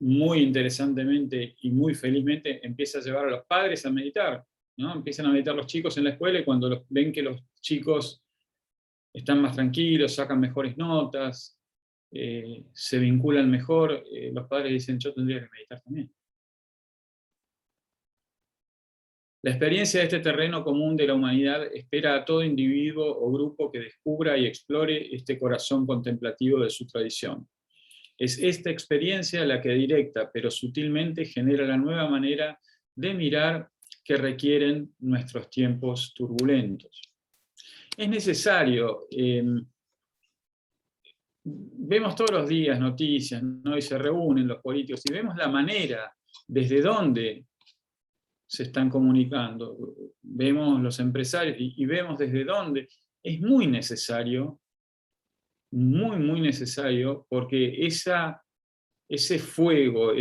muy interesantemente y muy felizmente, empieza a llevar a los padres a meditar, ¿no? Empiezan a meditar los chicos en la escuela, y cuando ven que los chicos están más tranquilos, sacan mejores notas, se vinculan mejor, los padres dicen, yo tendría que meditar también. La experiencia de este terreno común de la humanidad espera a todo individuo o grupo que descubra y explore este corazón contemplativo de su tradición. Es esta experiencia la que directa, pero sutilmente genera la nueva manera de mirar que requieren nuestros tiempos turbulentos. Es necesario, vemos todos los días noticias, ¿no? Y se reúnen los políticos, y vemos la manera desde dónde se están comunicando, vemos los empresarios y vemos desde dónde. Es muy necesario, muy necesario, porque ese fuego,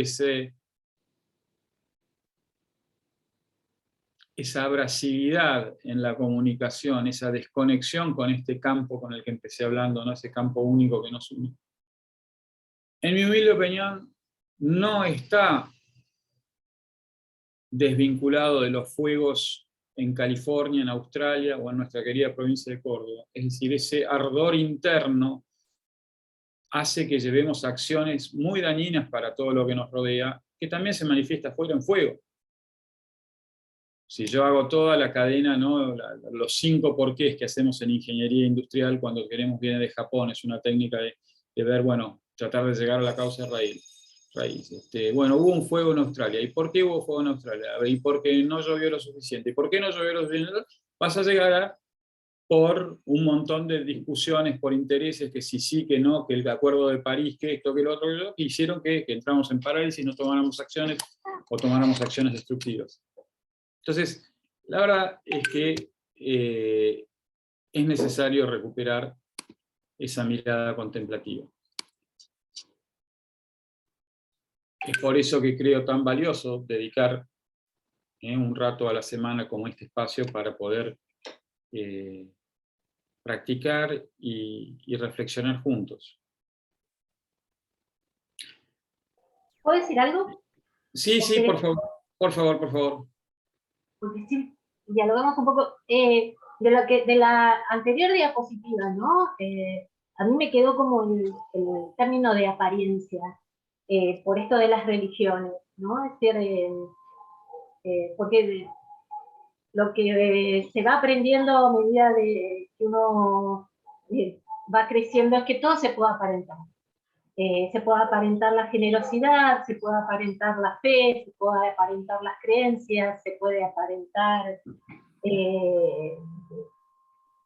esa abrasividad en la comunicación, esa desconexión con este campo con el que empecé hablando, ¿no? Ese campo único que nos une, en mi humilde opinión, no está desvinculado de los fuegos en California, en Australia o en nuestra querida provincia de Córdoba. Es decir, ese ardor interno hace que llevemos acciones muy dañinas para todo lo que nos rodea, que también se manifiesta afuera en fuego. Si yo hago toda la cadena, ¿no? Los 5 porqués que hacemos en ingeniería industrial cuando queremos, viene de Japón, es una técnica de ver, bueno, tratar de llegar a la causa raíz. Bueno, hubo un fuego en Australia. ¿Y por qué hubo fuego en Australia? ¿Y por qué no llovió lo suficiente? ¿Y por qué no llovió lo suficiente? Vas a llegar por un montón de discusiones, por intereses, que sí, que no, que el Acuerdo de París, que esto, que lo otro, que hicieron que entramos en parálisis, no tomáramos acciones o tomáramos acciones destructivas. Entonces, la verdad es que es necesario recuperar esa mirada contemplativa. Es por eso que creo tan valioso dedicar un rato a la semana como este espacio para poder practicar y reflexionar juntos. ¿Puedo decir algo? Sí, por favor. Porque sí, dialogamos un poco de la anterior diapositiva, ¿no? A mí me quedó como el término de apariencia, por esto de las religiones, ¿no? Es decir, porque lo que se va aprendiendo a medida de que uno va creciendo es que todo se puede aparentar. Se puede aparentar la generosidad, se puede aparentar la fe, se puede aparentar las creencias, se puede aparentar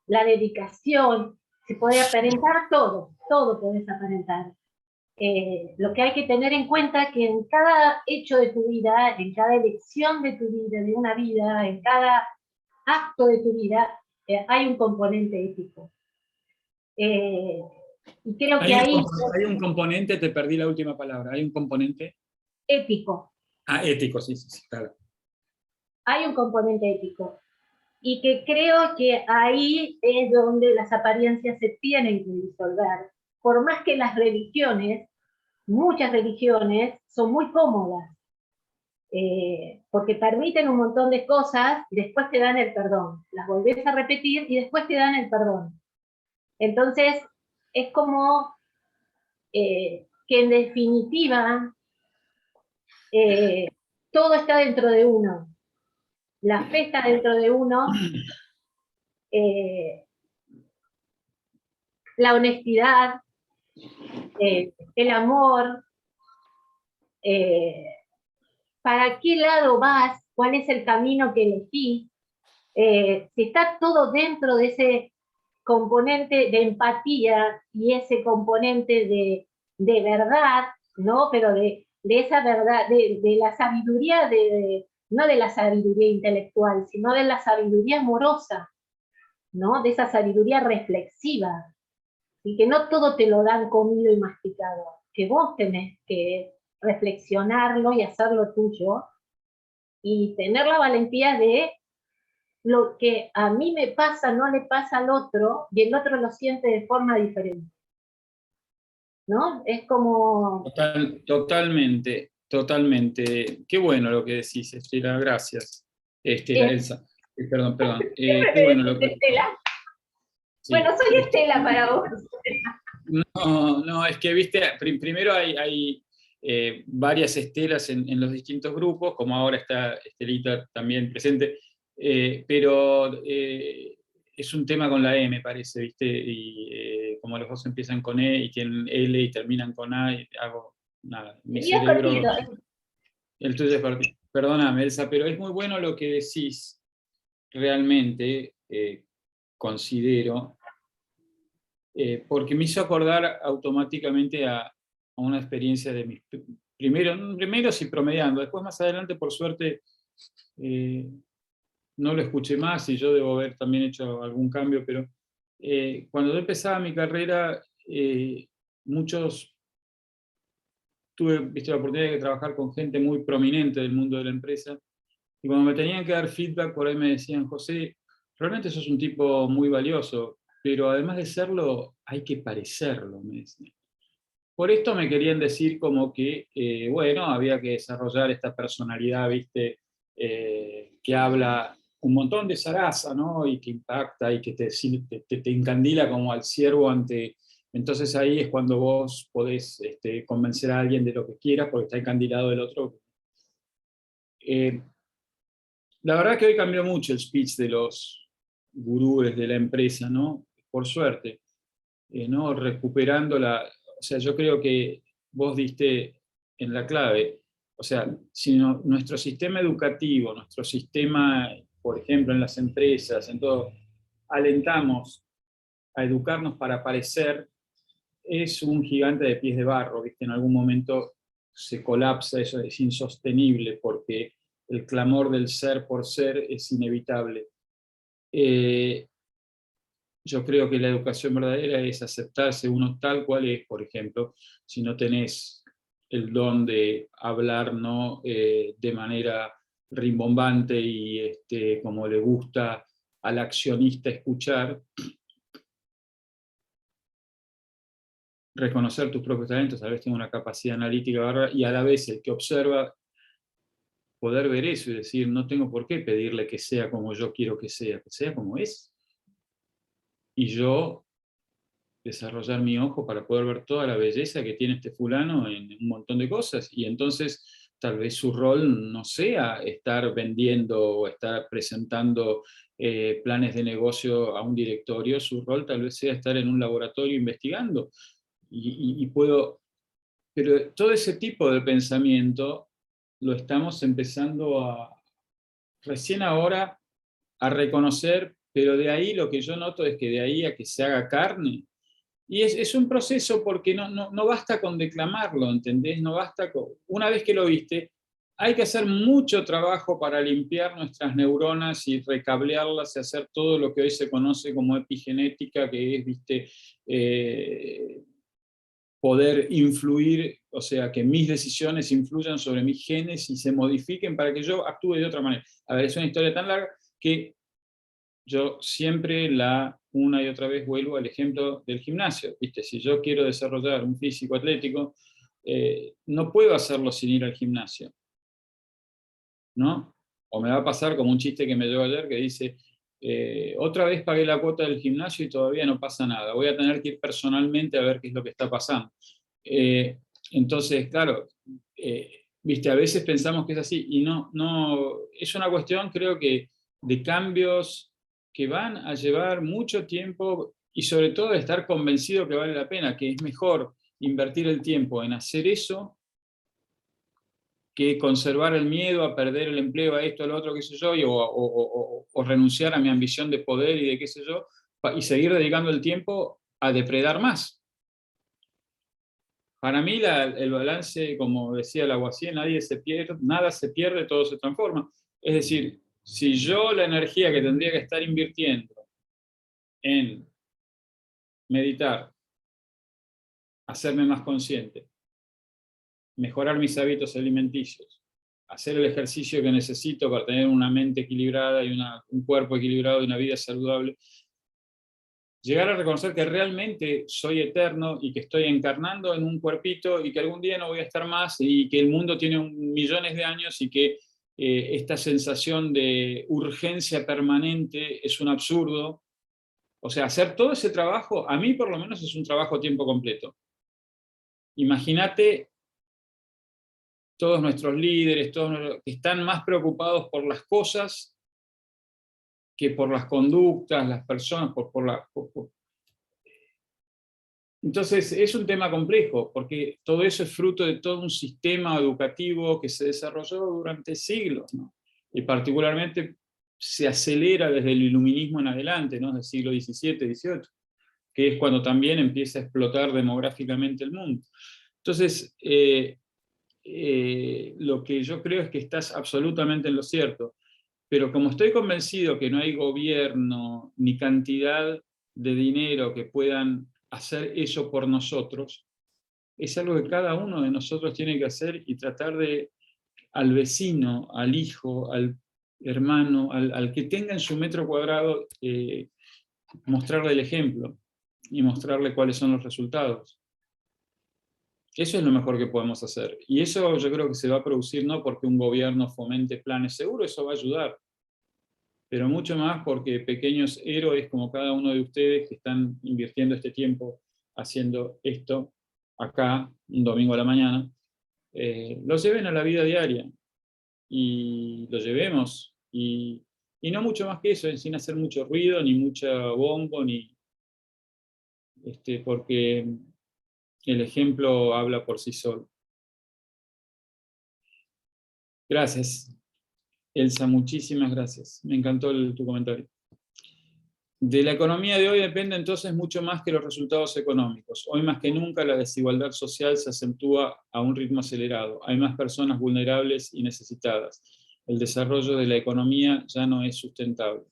la dedicación, se puede aparentar todo puedes aparentar. Lo que hay que tener en cuenta es que en cada hecho de tu vida, en cada elección de tu vida, de una vida, en cada acto de tu vida, hay un componente ético. Y creo que ahí... Hay un componente, te perdí la última palabra, hay un componente... Ético. Ético, sí, claro. Hay un componente ético. Y que creo que ahí es donde las apariencias se tienen que disolver. Por más que las religiones, muchas religiones, son muy cómodas, porque permiten un montón de cosas y después te dan el perdón. Las volvés a repetir y después te dan el perdón. Entonces, es como que en definitiva todo está dentro de uno. La fe está dentro de uno, la honestidad, el amor, para qué lado vas, cuál es el camino que elegís, si está todo dentro de ese componente de empatía y ese componente de verdad, ¿no? Pero de esa verdad, de la sabiduría, no de la sabiduría intelectual, sino de la sabiduría amorosa, ¿no? De esa sabiduría reflexiva, y que no todo te lo dan comido y masticado, que vos tenés que reflexionarlo y hacerlo tuyo, y tener la valentía de lo que a mí me pasa no le pasa al otro, y el otro lo siente de forma diferente. ¿No? Es como... Totalmente. Qué bueno lo que decís, Estela, gracias. Elsa. Perdón. Qué bueno lo que... Estela. Sí. Bueno, soy Estela para vos. No, es que, viste, primero hay varias Estelas en los distintos grupos, como ahora está Estelita también presente, pero es un tema con la E, me parece, ¿viste? Y como los dos empiezan con E y tienen L y terminan con A, y hago nada, mi Y es cerebro... cortito. El tuyo es cortito. Perdóname, Elsa, pero es muy bueno lo que decís, realmente, considero, porque me hizo acordar automáticamente a una experiencia de mis... Primero sí promediando, después más adelante, por suerte, no lo escuché más y yo debo haber también hecho algún cambio, pero cuando yo empezaba mi carrera, tuve, viste, la oportunidad de trabajar con gente muy prominente del mundo de la empresa, y cuando me tenían que dar feedback, por ahí me decían, José, realmente sos un tipo muy valioso, pero además de serlo, hay que parecerlo, me decían. Por esto me querían decir como que, bueno, había que desarrollar esta personalidad, viste, que habla un montón de zaraza, ¿no? Y que impacta y que te encandila como al ciervo ante... Entonces ahí es cuando vos podés convencer a alguien de lo que quieras porque está encandilado del otro. La verdad que hoy cambió mucho el speech de los gurúes de la empresa, ¿no? Por suerte, ¿no? Recuperando la... O sea, yo creo que vos diste en la clave. O sea, si nuestro sistema educativo, nuestro sistema, por ejemplo, en las empresas, en todo, alentamos a educarnos para parecer, es un gigante de pies de barro, ¿viste? En algún momento se colapsa, eso es insostenible, porque el clamor del ser por ser es inevitable. Yo creo que la educación verdadera es aceptarse uno tal cual es, por ejemplo, si no tenés el don de hablar, ¿no? De manera rimbombante y como le gusta al accionista escuchar, reconocer tus propios talentos, a la vez tener una capacidad analítica bárbara, y a la vez el que observa poder ver eso y decir, no tengo por qué pedirle que sea como yo quiero que sea como es. Y yo desarrollar mi ojo para poder ver toda la belleza que tiene este fulano en un montón de cosas, y entonces tal vez su rol no sea estar vendiendo o estar presentando planes de negocio a un directorio, su rol tal vez sea estar en un laboratorio investigando, y puedo... Pero todo ese tipo de pensamiento lo estamos empezando recién ahora a reconocer, pero de ahí lo que yo noto es que de ahí a que se haga carne, y es un proceso porque no basta con declamarlo, ¿entendés? No basta con... Una vez que lo viste, hay que hacer mucho trabajo para limpiar nuestras neuronas y recablearlas y hacer todo lo que hoy se conoce como epigenética, que es, viste, poder influir, o sea, que mis decisiones influyan sobre mis genes y se modifiquen para que yo actúe de otra manera. A ver, es una historia tan larga que yo siempre una y otra vez vuelvo al ejemplo del gimnasio. ¿Viste? Si yo quiero desarrollar un físico atlético, no puedo hacerlo sin ir al gimnasio, ¿no? O me va a pasar como un chiste que me llegó ayer que dice, otra vez pagué la cuota del gimnasio y todavía no pasa nada, voy a tener que ir personalmente a ver qué es lo que está pasando. Entonces, claro, ¿viste? A veces pensamos que es así, y no, es una cuestión, creo que, de cambios que van a llevar mucho tiempo, y sobre todo de estar convencido que vale la pena, que es mejor invertir el tiempo en hacer eso que conservar el miedo a perder el empleo, a esto, a lo otro, qué sé yo, o renunciar a mi ambición de poder y de qué sé yo, y seguir dedicando el tiempo a depredar más. Para mí el balance, como decía Lavoisier, nada se pierde, todo se transforma. Es decir, si yo la energía que tendría que estar invirtiendo en meditar, hacerme más consciente, mejorar mis hábitos alimenticios, hacer el ejercicio que necesito para tener una mente equilibrada y un cuerpo equilibrado y una vida saludable, llegar a reconocer que realmente soy eterno y que estoy encarnando en un cuerpito y que algún día no voy a estar más y que el mundo tiene millones de años y que esta sensación de urgencia permanente es un absurdo. O sea, hacer todo ese trabajo, a mí por lo menos es un trabajo a tiempo completo. Imagínate todos nuestros líderes, que están más preocupados por las cosas que por las conductas, las personas, Entonces es un tema complejo, porque todo eso es fruto de todo un sistema educativo que se desarrolló durante siglos, ¿no? Y particularmente se acelera desde el iluminismo en adelante, ¿no? Del siglo XVII, XVIII, que es cuando también empieza a explotar demográficamente el mundo. Entonces, lo que yo creo es que estás absolutamente en lo cierto, pero como estoy convencido que no hay gobierno ni cantidad de dinero que puedan hacer eso por nosotros, es algo que cada uno de nosotros tiene que hacer y tratar de, al vecino, al hijo, al hermano, al que tenga en su metro cuadrado, mostrarle el ejemplo y mostrarle cuáles son los resultados. Eso es lo mejor que podemos hacer. Y eso yo creo que se va a producir no porque un gobierno fomente planes, seguro eso va a ayudar, pero mucho más porque pequeños héroes como cada uno de ustedes que están invirtiendo este tiempo haciendo esto acá, un domingo a la mañana, lo lleven a la vida diaria y lo llevemos. Y no mucho más que eso, sin hacer mucho ruido, ni mucho bombo, porque el ejemplo habla por sí solo. Gracias, Elsa, muchísimas gracias. Me encantó tu comentario. De la economía de hoy depende entonces mucho más que los resultados económicos. Hoy más que nunca la desigualdad social se acentúa a un ritmo acelerado. Hay más personas vulnerables y necesitadas. El desarrollo de la economía ya no es sustentable.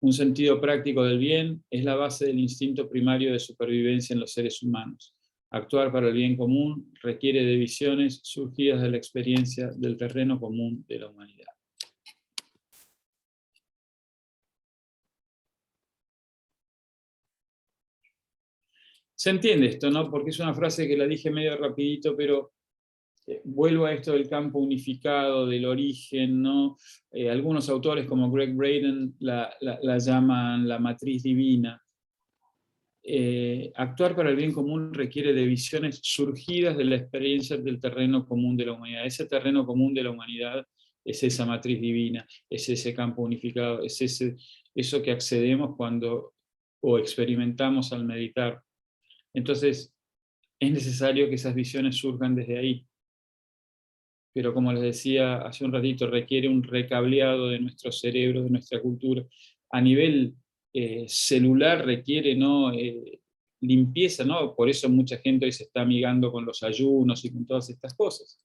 Un sentido práctico del bien es la base del instinto primario de supervivencia en los seres humanos. Actuar para el bien común requiere de visiones surgidas de la experiencia del terreno común de la humanidad. Se entiende esto, ¿no? Porque es una frase que la dije medio rapidito, pero vuelvo a esto del campo unificado, del origen, ¿no? Algunos autores como Greg Braden la llaman la matriz divina. Actuar para el bien común requiere de visiones surgidas de la experiencia del terreno común de la humanidad. Ese terreno común de la humanidad es esa matriz divina, es ese campo unificado, es eso que accedemos o experimentamos al meditar. Entonces, es necesario que esas visiones surjan desde ahí. Pero como les decía hace un ratito, requiere un recableado de nuestro cerebro, de nuestra cultura. A nivel celular requiere, ¿no? Limpieza, ¿no? Por eso mucha gente hoy se está amigando con los ayunos y con todas estas cosas.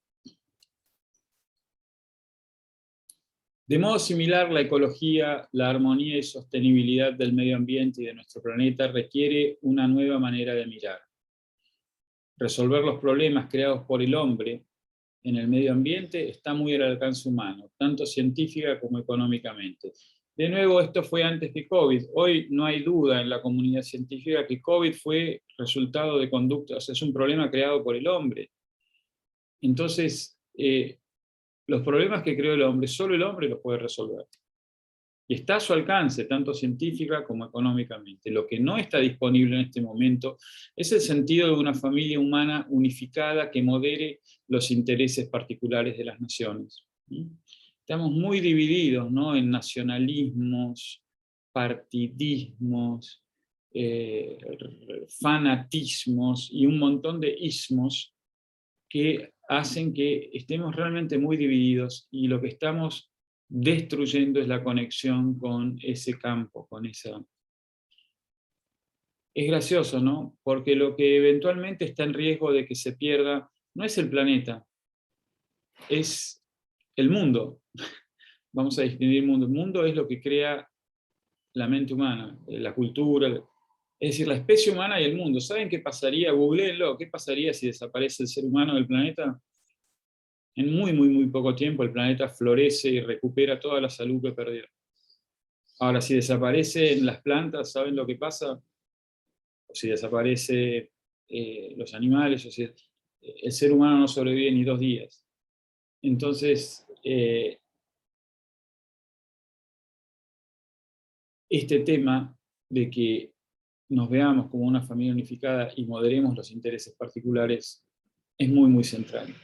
De modo similar, la ecología, la armonía y sostenibilidad del medio ambiente y de nuestro planeta requiere una nueva manera de mirar. Resolver los problemas creados por el hombre en el medio ambiente está muy al alcance humano, tanto científica como económicamente. De nuevo, esto fue antes que COVID. Hoy no hay duda en la comunidad científica que COVID fue resultado de conductas, es un problema creado por el hombre. Entonces, los problemas que creó el hombre, solo el hombre los puede resolver. Y está a su alcance, tanto científica como económicamente. Lo que no está disponible en este momento es el sentido de una familia humana unificada que modere los intereses particulares de las naciones. Estamos muy divididos, ¿no? En nacionalismos, partidismos, fanatismos y un montón de ismos que hacen que estemos realmente muy divididos, y lo que estamos destruyendo es la conexión con ese campo, con esa... Es gracioso, ¿no? Porque lo que eventualmente está en riesgo de que se pierda no es el planeta, es el mundo. Vamos a distinguir el mundo. El mundo es lo que crea la mente humana, la cultura, es decir, la especie humana y el mundo. ¿Saben qué pasaría? Googleenlo. ¿Qué pasaría si desaparece el ser humano del planeta? En muy, muy, muy poco tiempo el planeta florece y recupera toda la salud que perdió. Ahora, si desaparecen las plantas, ¿saben lo que pasa? O si desaparecen los animales, o si el ser humano no sobrevive ni 2 días. Entonces, este tema de que nos veamos como una familia unificada y moderemos los intereses particulares es muy, muy central.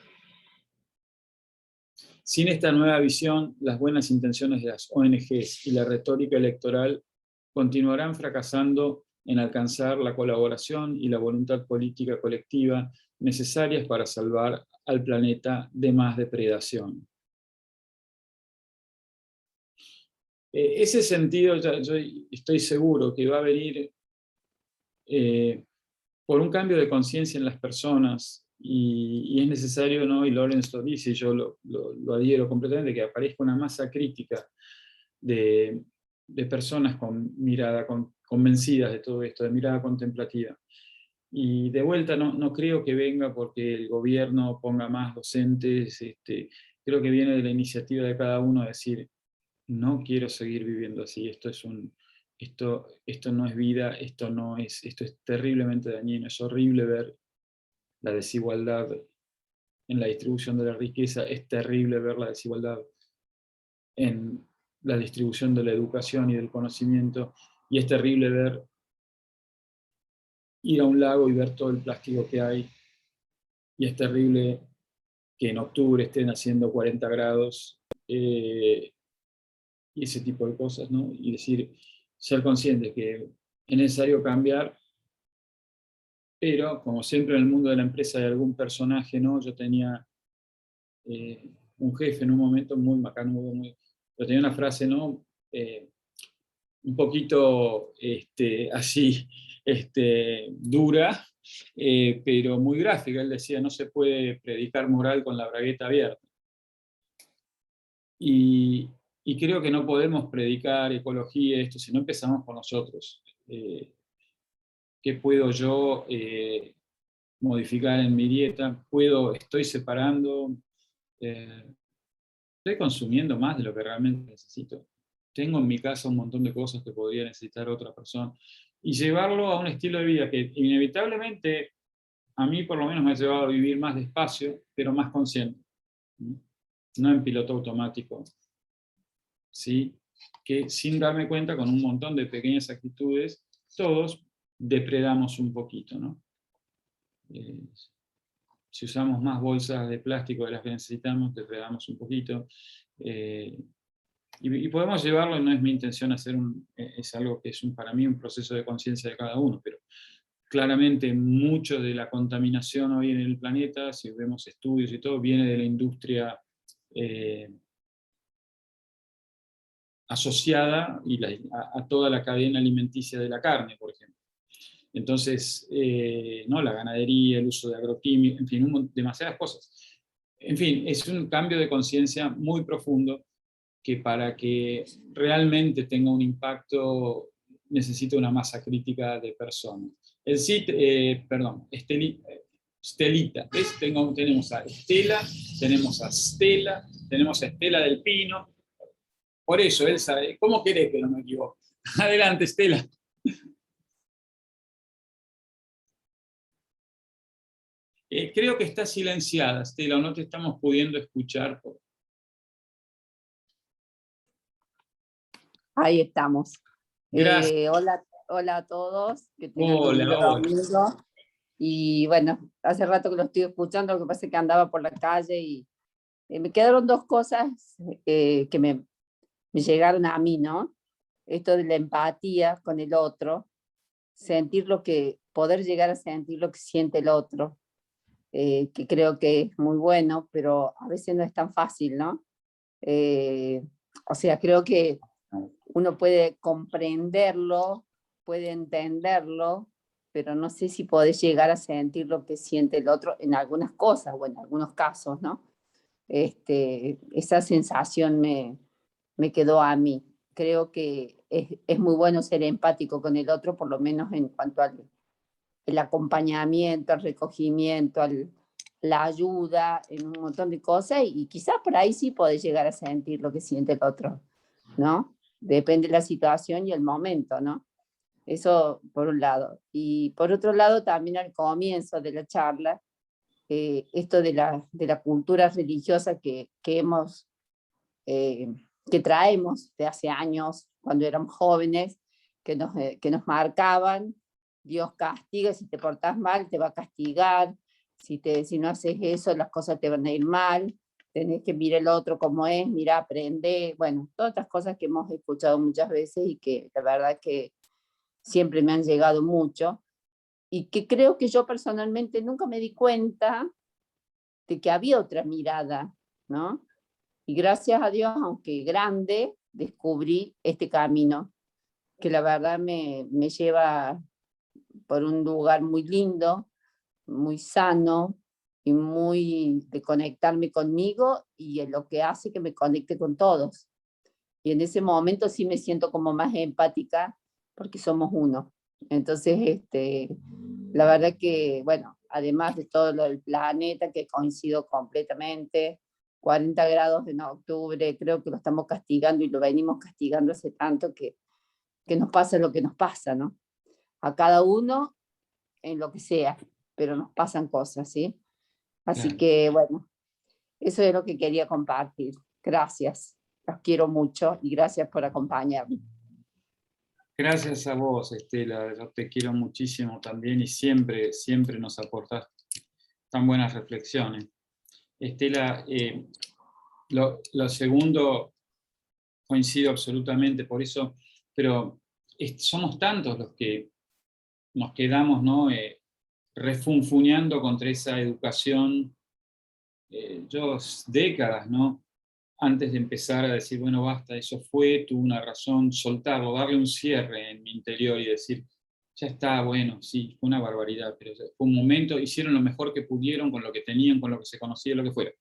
Sin esta nueva visión, las buenas intenciones de las ONGs y la retórica electoral continuarán fracasando en alcanzar la colaboración y la voluntad política colectiva necesarias para salvar al planeta de más depredación. Ese sentido, yo estoy seguro que va a venir por un cambio de conciencia en las personas, y es necesario, ¿no? Y Lorenz lo dice, y yo lo adhiero completamente, que aparezca una masa crítica de personas con mirada convencidas de todo esto, de mirada contemplativa. Y de vuelta, no creo que venga porque el gobierno ponga más docentes, creo que viene de la iniciativa de cada uno a decir, no quiero seguir viviendo así, esto no es vida, esto es terriblemente dañino, es horrible ver la desigualdad en la distribución de la riqueza, es terrible ver la desigualdad en la distribución de la educación y del conocimiento, y es terrible ver ir a un lago y ver todo el plástico que hay, y es terrible que en octubre estén haciendo 40 grados, y ese tipo de cosas, ¿no? Y decir, ser conscientes que es necesario cambiar, pero como siempre en el mundo de la empresa hay algún personaje, ¿no? Yo tenía un jefe en un momento muy macanudo, pero tenía una frase, ¿no? Un poquito así, dura, pero muy gráfica. Él decía, no se puede predicar moral con la bragueta abierta. Y creo que no podemos predicar ecología, esto, si no empezamos por nosotros. ¿Qué puedo yo modificar en mi dieta? Estoy separando, estoy consumiendo más de lo que realmente necesito. Tengo en mi casa un montón de cosas que podría necesitar otra persona. Y llevarlo a un estilo de vida que inevitablemente, a mí por lo menos me ha llevado a vivir más despacio, pero más consciente. No en piloto automático. ¿Sí? Que sin darme cuenta, con un montón de pequeñas actitudes, todos depredamos un poquito, ¿no? Si usamos más bolsas de plástico de las que necesitamos, depredamos un poquito. Y podemos llevarlo, no es mi intención hacer es algo que es para mí un proceso de conciencia de cada uno, pero claramente mucho de la contaminación hoy en el planeta, si vemos estudios y todo, viene de la industria asociada a toda la cadena alimenticia de la carne, por ejemplo. Entonces, ¿no? La ganadería, el uso de agroquímicos, en fin, demasiadas cosas. En fin, es un cambio de conciencia muy profundo que para que realmente tenga un impacto necesita una masa crítica de personas. El CIT, Estelita, ¿ves? Tenemos a Estela, tenemos a Stella, tenemos a Estela del Pino. Por eso, Elsa, ¿cómo querés que no me equivoque? Adelante, Estela. Creo que está silenciada, Estela, o no te estamos pudiendo escuchar. Ahí estamos. Gracias. Hola a todos. Que tengan un Hola, lindo domingo. Y bueno, hace rato que lo estoy escuchando, lo que pasa es que andaba por la calle y me quedaron dos cosas que me llegaron a mí, ¿no? Esto de la empatía con el otro, poder llegar a sentir lo que siente el otro, que creo que es muy bueno, pero a veces no es tan fácil, ¿no? O sea, creo que uno puede comprenderlo, puede entenderlo, pero no sé si podés llegar a sentir lo que siente el otro en algunas cosas o en algunos casos, ¿no? Esa sensación me quedó a mí. Creo que es muy bueno ser empático con el otro, por lo menos en cuanto al acompañamiento, al recogimiento, la ayuda, en un montón de cosas, y quizás por ahí sí podés llegar a sentir lo que siente el otro, ¿no? Depende de la situación y el momento, ¿no? Eso por un lado. Y por otro lado, también al comienzo de la charla, esto de la cultura religiosa que traemos de hace años, cuando éramos jóvenes, que nos marcaban. Dios castiga, si te portás mal, te va a castigar. Si no haces eso, las cosas te van a ir mal. tenés que mirar el otro como es, mira, aprende, bueno, todas estas cosas que hemos escuchado muchas veces y que la verdad que siempre me han llegado mucho, y que creo que yo personalmente nunca me di cuenta de que había otra mirada, ¿no? Y gracias a Dios, aunque grande, descubrí este camino, que la verdad me lleva por un lugar muy lindo, muy sano, y muy de conectarme conmigo, y es lo que hace que me conecte con todos. Y en ese momento sí me siento como más empática, porque somos uno. Entonces, la verdad que, bueno, además de todo lo del planeta, que coincido completamente, 40 grados en octubre, creo que lo estamos castigando y lo venimos castigando hace tanto que nos pasa lo que nos pasa, ¿no? A cada uno en lo que sea, pero nos pasan cosas, ¿sí? Así Claro. que, bueno, eso es lo que quería compartir. Gracias, los quiero mucho y gracias por acompañarme. Gracias a vos, Estela, yo te quiero muchísimo también y siempre, siempre nos aportás tan buenas reflexiones. Estela, lo segundo coincido absolutamente, por eso, pero somos tantos los que nos quedamos, ¿no? Refunfuñando contra esa educación, yo décadas, ¿no? Antes de empezar a decir, bueno, basta, eso fue, tuvo una razón, soltarlo, darle un cierre en mi interior y decir, ya está, bueno, sí, fue una barbaridad, pero fue un momento, hicieron lo mejor que pudieron con lo que tenían, con lo que se conocía, lo que fuera.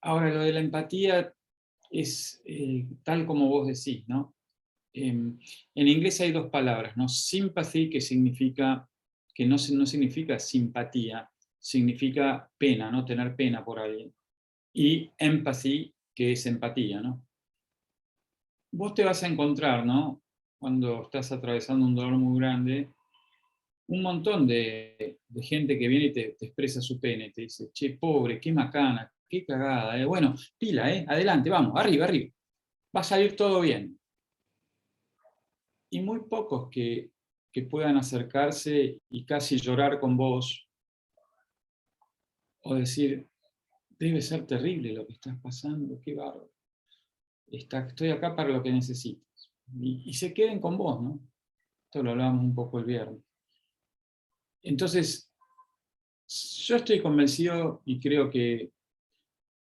Ahora, lo de la empatía es tal como vos decís, ¿no? En inglés hay dos palabras, ¿no? Sympathy, que significa, que no significa simpatía, significa pena, ¿no? Tener pena por alguien. Y empathy, que es empatía, ¿no? Vos te vas a encontrar, ¿no? Cuando estás atravesando un dolor muy grande, un montón de gente que viene y te expresa su pena y te dice, che, pobre, qué macana, qué cagada, bueno, pila, adelante, vamos, arriba, arriba, va a salir todo bien. Y muy pocos que puedan acercarse y casi llorar con vos, o decir, debe ser terrible lo que estás pasando, qué bárbaro. Estoy acá para lo que necesites. Y se queden con vos, ¿no? Esto lo hablábamos un poco el viernes. Entonces, yo estoy convencido y creo que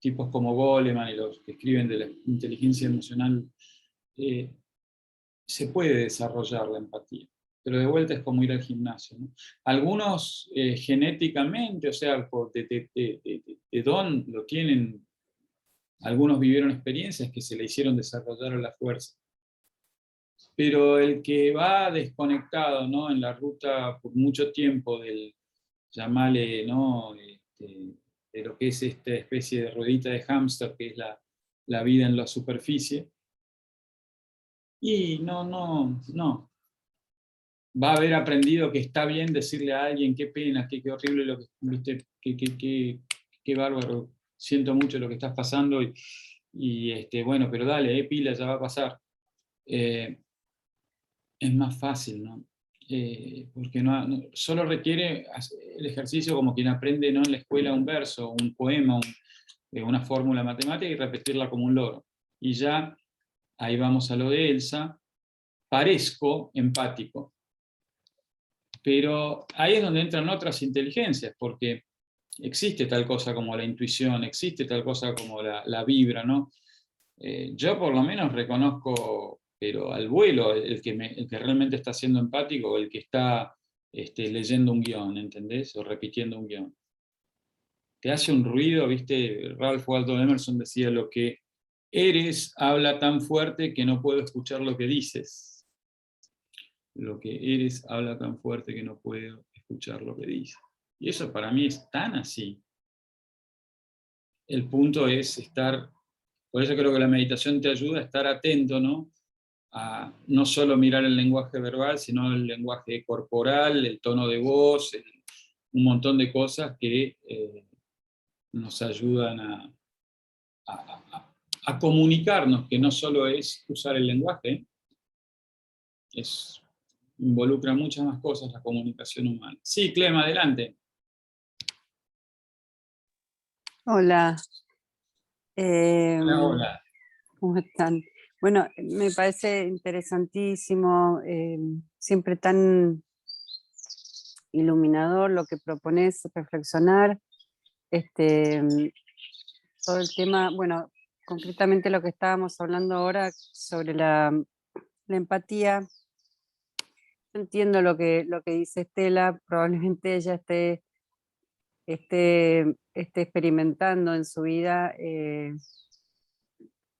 tipos como Goleman y los que escriben de la inteligencia emocional, se puede desarrollar la empatía. Pero de vuelta es como ir al gimnasio, ¿no? Algunos genéticamente, o sea, de don lo tienen, algunos vivieron experiencias que se le hicieron desarrollar a la fuerza. Pero el que va desconectado, ¿no? En la ruta por mucho tiempo del, llamarle, ¿no? De lo que es esta especie de ruedita de hámster, que es la vida en la superficie, y no. Va a haber aprendido que está bien decirle a alguien, qué pena, qué horrible lo que viste, qué bárbaro, siento mucho lo que estás pasando, y bueno, pero dale, pila, ya va a pasar. Es más fácil, ¿no? Porque solo requiere el ejercicio como quien aprende, ¿no? En la escuela un verso, un poema, una fórmula matemática, y repetirla como un loro. Y ya, ahí vamos a lo de Elsa, parezco empático. Pero ahí es donde entran otras inteligencias, porque existe tal cosa como la intuición, existe tal cosa como la vibra, ¿no? Yo por lo menos reconozco, pero al vuelo, el que realmente está siendo empático, o el que está leyendo un guión, ¿entendés? O repitiendo un guión. Te hace un ruido, ¿viste? Ralph Waldo Emerson decía, lo que eres habla tan fuerte que no puedo escuchar lo que dices. Lo que eres habla tan fuerte que no puedo escuchar lo que dices. Y eso para mí es tan así. El punto es estar, por eso creo que la meditación te ayuda a estar atento, ¿no? A no solo mirar el lenguaje verbal, sino el lenguaje corporal, el tono de voz, un montón de cosas que nos ayudan a comunicarnos, que no solo es usar el lenguaje, involucra muchas más cosas la comunicación humana. Sí, Clema, adelante. Hola. Hola, hola. ¿Cómo están? Bueno, me parece interesantísimo, siempre tan iluminador lo que propones reflexionar. Todo el tema, bueno, concretamente lo que estábamos hablando ahora sobre la empatía. Yo entiendo lo que dice Estela, probablemente ella esté experimentando en su vida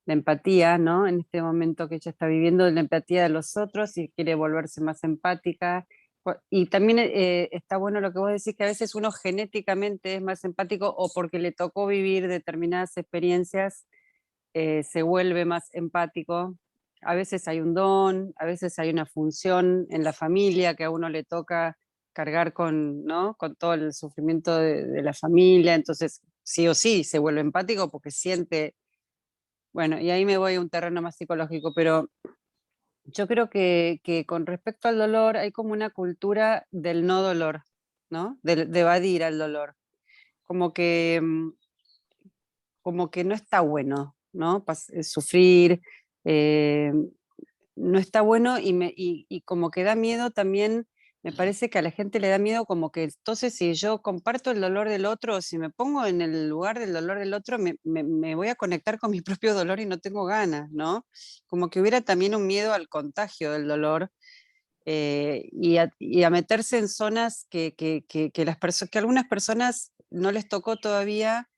la empatía, ¿no? En este momento que ella está viviendo, la empatía de los otros y quiere volverse más empática. Y también está bueno lo que vos decís, que a veces uno genéticamente es más empático o porque le tocó vivir determinadas experiencias, se vuelve más empático. A veces hay un don, a veces hay una función en la familia que a uno le toca cargar con, ¿no? Con todo el sufrimiento de la familia, entonces sí o sí se vuelve empático porque siente, bueno, y ahí me voy a un terreno más psicológico, pero yo creo que con respecto al dolor hay como una cultura del no dolor, ¿no? De evadir al dolor, como que, como que no está bueno, ¿no? Sufrir, eh, no está bueno y como que da miedo también, me parece que a la gente le da miedo como que entonces si yo comparto el dolor del otro, si me pongo en el lugar del dolor del otro, me voy a conectar con mi propio dolor y no tengo ganas, ¿no? Como que hubiera también un miedo al contagio del dolor. Y a meterse en zonas que algunas personas no les tocó todavía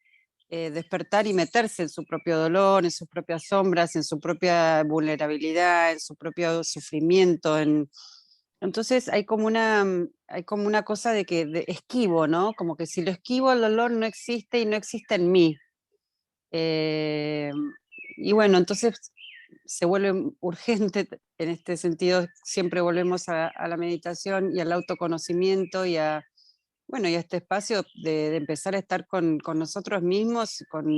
despertar y meterse en su propio dolor, en sus propias sombras, en su propia vulnerabilidad, en su propio sufrimiento. Entonces hay como una cosa de que esquivo, ¿no? Como que si lo esquivo el dolor no existe y no existe en mí. Eh, y bueno, entonces se vuelve urgente en este sentido, siempre volvemos a la meditación y al autoconocimiento bueno, y a este espacio de empezar a estar con nosotros mismos, con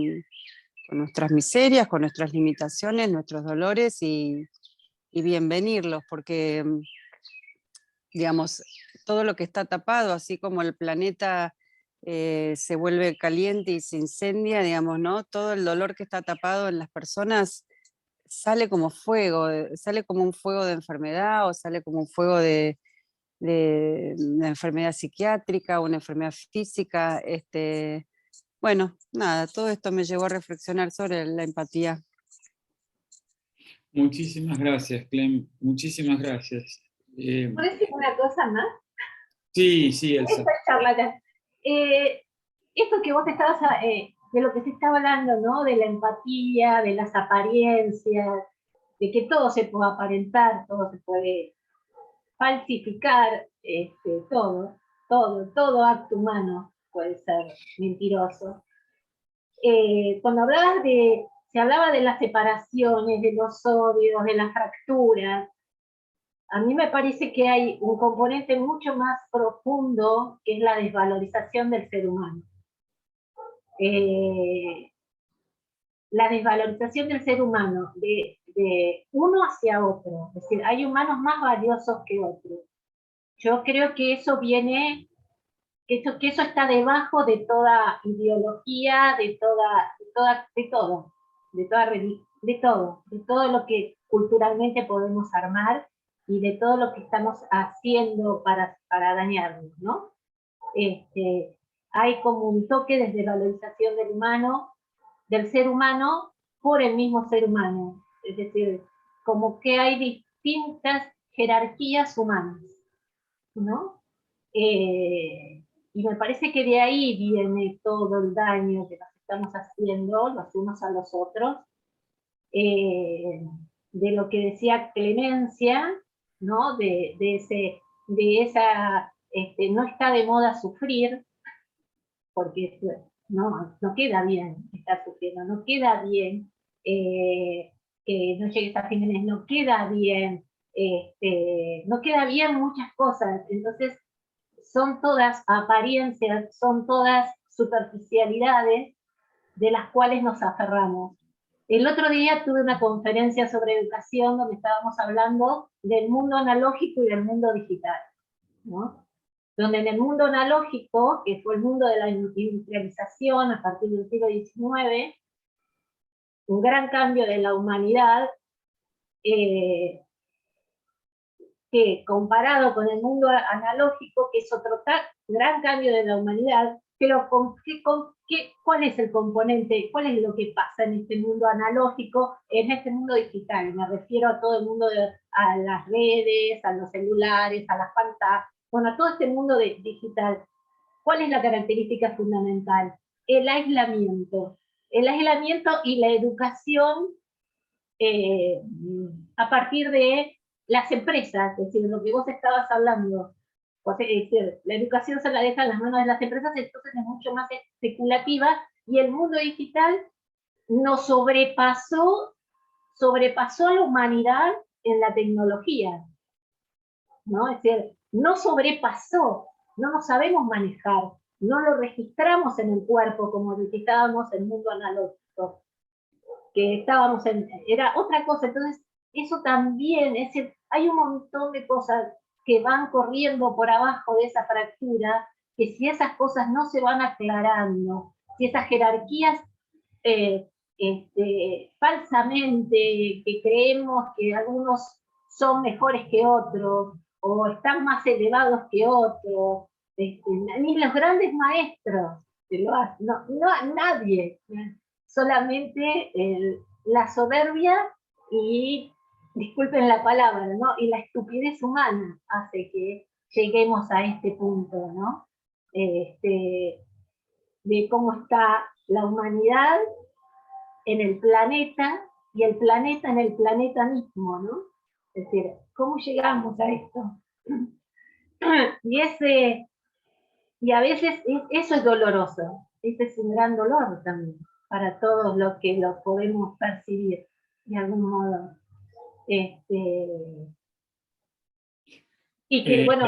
nuestras miserias, con nuestras limitaciones, nuestros dolores y bienvenirlos, porque, digamos, todo lo que está tapado, así como el planeta se vuelve caliente y se incendia, digamos, ¿no? Todo el dolor que está tapado en las personas sale como fuego, sale como un fuego de enfermedad o sale como un fuego de una enfermedad psiquiátrica, una enfermedad física. Bueno, nada, todo esto me llevó a reflexionar sobre la empatía. Muchísimas gracias, Clem. Muchísimas gracias. ¿Puedo decir una cosa más? Sí, sí, Elsa. Esta charla, esto que vos estabas, de lo que se estaba hablando, ¿no? De la empatía, de las apariencias, de que todo se puede aparentar, todo se puede falsificar, todo acto humano puede ser mentiroso. Cuando se hablaba de las separaciones, de los odios, de las fracturas, a mí me parece que hay un componente mucho más profundo que es la desvalorización del ser humano. La desvalorización del ser humano, de uno hacia otro, es decir, hay humanos más valiosos que otros. Yo creo que eso viene, que eso está debajo de toda ideología, de todo lo que culturalmente podemos armar y de todo lo que estamos haciendo para dañarnos, ¿no? Hay como un toque de desvalorización del ser humano por el mismo ser humano, es decir, como que hay distintas jerarquías humanas, ¿no? Y me parece que de ahí viene todo el daño que nos estamos haciendo los unos a los otros, de lo que decía Clemencia, ¿no? No está de moda sufrir, porque no queda bien estar sufriendo, no queda bien que no llegues a fin de mes, no queda bien, no queda bien muchas cosas, entonces son todas apariencias, son todas superficialidades de las cuales nos aferramos. El otro día tuve una conferencia sobre educación donde estábamos hablando del mundo analógico y del mundo digital, ¿no? donde en el mundo analógico, que fue el mundo de la industrialización a partir del siglo XIX, un gran cambio de la humanidad, que comparado con el mundo analógico, que es otro gran cambio de la humanidad, pero ¿cuál es el componente, cuál es lo que pasa en este mundo analógico, en este mundo digital? Me refiero a todo el mundo, a las redes, a los celulares, a las pantallas, bueno, a todo este mundo digital. ¿Cuál es la característica fundamental? El aislamiento. El aislamiento y la educación a partir de las empresas, es decir, lo que vos estabas hablando. Es decir, la educación se la deja en las manos de las empresas, entonces es mucho más especulativa, y el mundo digital nos sobrepasó a la humanidad en la tecnología, ¿no? Es decir, no sobrepasó, no nos sabemos manejar, no lo registramos en el cuerpo como registrábamos en el mundo analógico, que estábamos era otra cosa. Entonces, eso también, es decir, hay un montón de cosas que van corriendo por abajo de esa fractura, que si esas cosas no se van aclarando, si esas jerarquías falsamente, que creemos que algunos son mejores que otros, o están más elevados que otros, ni los grandes maestros, no nadie, solamente la soberbia y, disculpen la palabra, ¿no? Y la estupidez humana hace que lleguemos a este punto, ¿no? De cómo está la humanidad en el planeta y el planeta en el planeta mismo, ¿no? Es decir, ¿cómo llegamos a esto? Y a veces eso es doloroso, ese es un gran dolor también para todos los que lo podemos percibir de algún modo. Y que, bueno,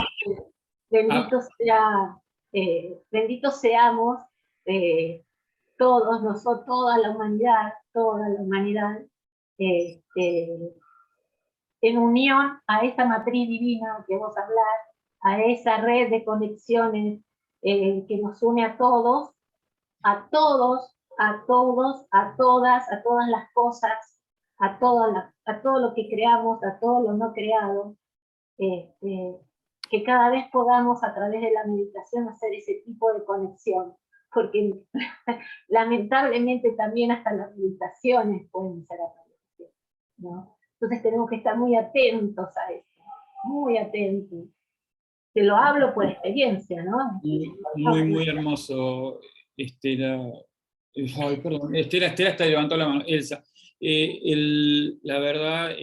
benditos seamos todos nosotros, toda la humanidad, en unión a esa matriz divina que vos hablás, a esa red de conexiones que nos une a todos, a todas las cosas, a todo lo que creamos, a todo lo no creado, que cada vez podamos a través de la meditación hacer ese tipo de conexión, porque lamentablemente también hasta las meditaciones pueden ser a través de eso, ¿no? Entonces tenemos que estar muy atentos a eso, muy atentos. Te lo hablo por experiencia, ¿no? Muy hermoso, Estela. Ay, perdón, Estela hasta levantó la mano. Elsa, la verdad,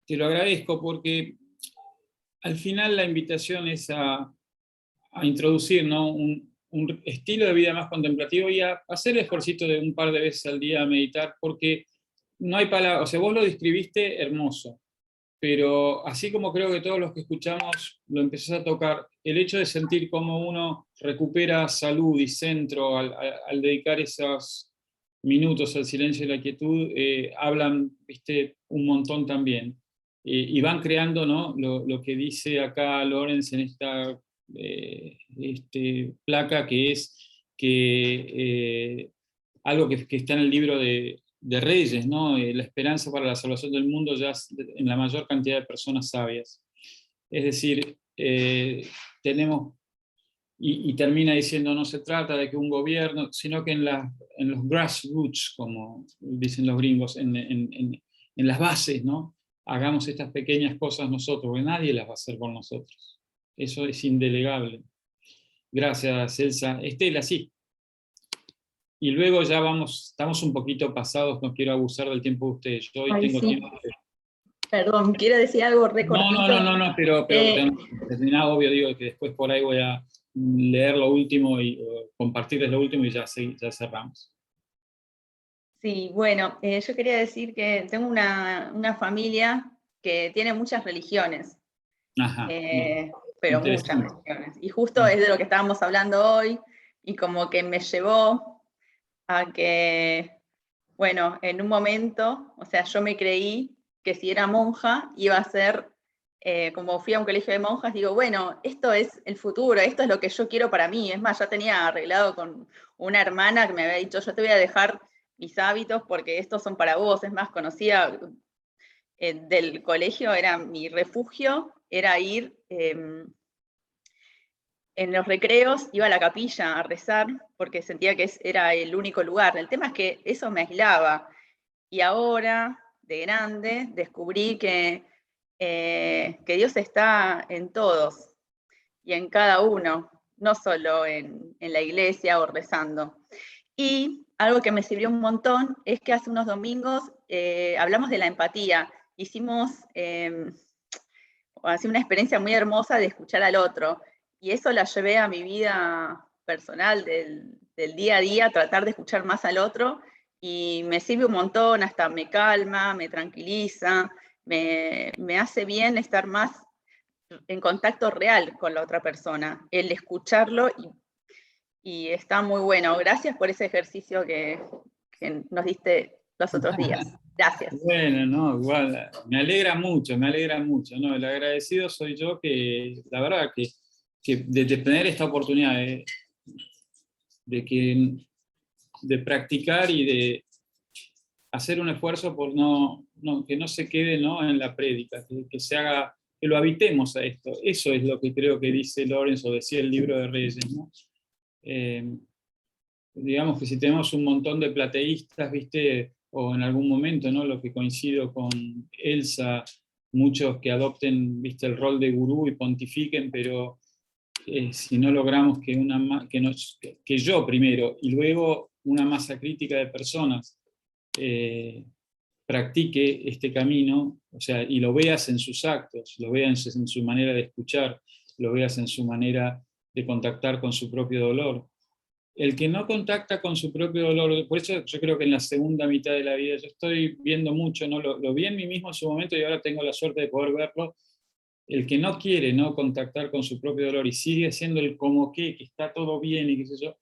te lo agradezco porque al final la invitación es a introducir, ¿no? un estilo de vida más contemplativo y a hacer el esfuercito de un par de veces al día a meditar, porque no hay palabras, o sea, vos lo describiste hermoso, pero así como creo que todos los que escuchamos lo empezás a tocar, el hecho de sentir cómo uno recupera salud y centro al dedicar esos minutos al silencio y la quietud, hablan, viste, un montón también. Y van creando, ¿no? Lo que dice acá Lorenz en esta placa, que es que algo que está en el libro de Reyes, ¿no? La esperanza para la salvación del mundo ya en la mayor cantidad de personas sabias. Es decir, tenemos, y termina diciendo, no se trata de que un gobierno, sino que en los grassroots, como dicen los gringos, en las bases, ¿no? Hagamos estas pequeñas cosas nosotros, porque nadie las va a hacer por nosotros. Eso es indelegable. Gracias, Elsa. Estela, sí. Y luego ya estamos un poquito pasados, no quiero abusar del tiempo de ustedes. Yo hoy tengo tiempo. Perdón, quiero decir algo recortito. No, pero obvio, digo que después por ahí voy a leer lo último y compartirles lo último y ya cerramos. Sí, bueno, yo quería decir que tengo una familia que tiene muchas religiones. Ajá, pero muchas religiones. Y justo es de lo que estábamos hablando hoy, y como que me llevó a que, bueno, en un momento, o sea, yo me creí que si era monja iba a ser como fui a un colegio de monjas, digo, bueno, esto es el futuro, esto es lo que yo quiero para mí. Es más, ya tenía arreglado con una hermana que me había dicho, yo te voy a dejar mis hábitos porque estos son para vos. Es más, conocía del colegio, era mi refugio, era ir en los recreos, iba a la capilla a rezar porque sentía que era el único lugar. El tema es que eso me aislaba. Y ahora, de grande, descubrí que Dios está en todos y en cada uno, no solo en la iglesia o rezando. Y algo que me sirvió un montón es que hace unos domingos hablamos de la empatía. Hicimos así una experiencia muy hermosa de escuchar al otro. Y eso la llevé a mi vida personal del día a día, tratar de escuchar más al otro. Y me sirve un montón, hasta me calma, me tranquiliza, me hace bien estar más en contacto real con la otra persona, el escucharlo y está muy bueno. Gracias por ese ejercicio que nos diste los otros días. Gracias. Bueno, no, igual, me alegra mucho, ¿no? El agradecido soy yo que, la verdad, que de tener esta oportunidad de practicar y de hacer un esfuerzo por que no se quede, ¿no?, en la prédica, que se haga, que lo habitemos a esto. Eso es lo que creo que dice Lorenz, o decía el Libro de Reyes, ¿no? Digamos que si tenemos un montón de plateístas, ¿viste?, o en algún momento, ¿no?, lo que coincido con Elsa, muchos que adopten, ¿viste?, el rol de gurú y pontifiquen, pero si no logramos que yo primero y luego una masa crítica de personas practique este camino, o sea, y lo veas en sus actos, lo veas en su manera de escuchar, lo veas en su manera de contactar con su propio dolor. El que no contacta con su propio dolor, por eso yo creo que en la segunda mitad de la vida, yo estoy viendo mucho, ¿no? Lo vi en mí mismo en su momento y ahora tengo la suerte de poder verlo. El que no quiere, ¿no?, contactar con su propio dolor y sigue haciendo el como que está todo bien y qué sé yo,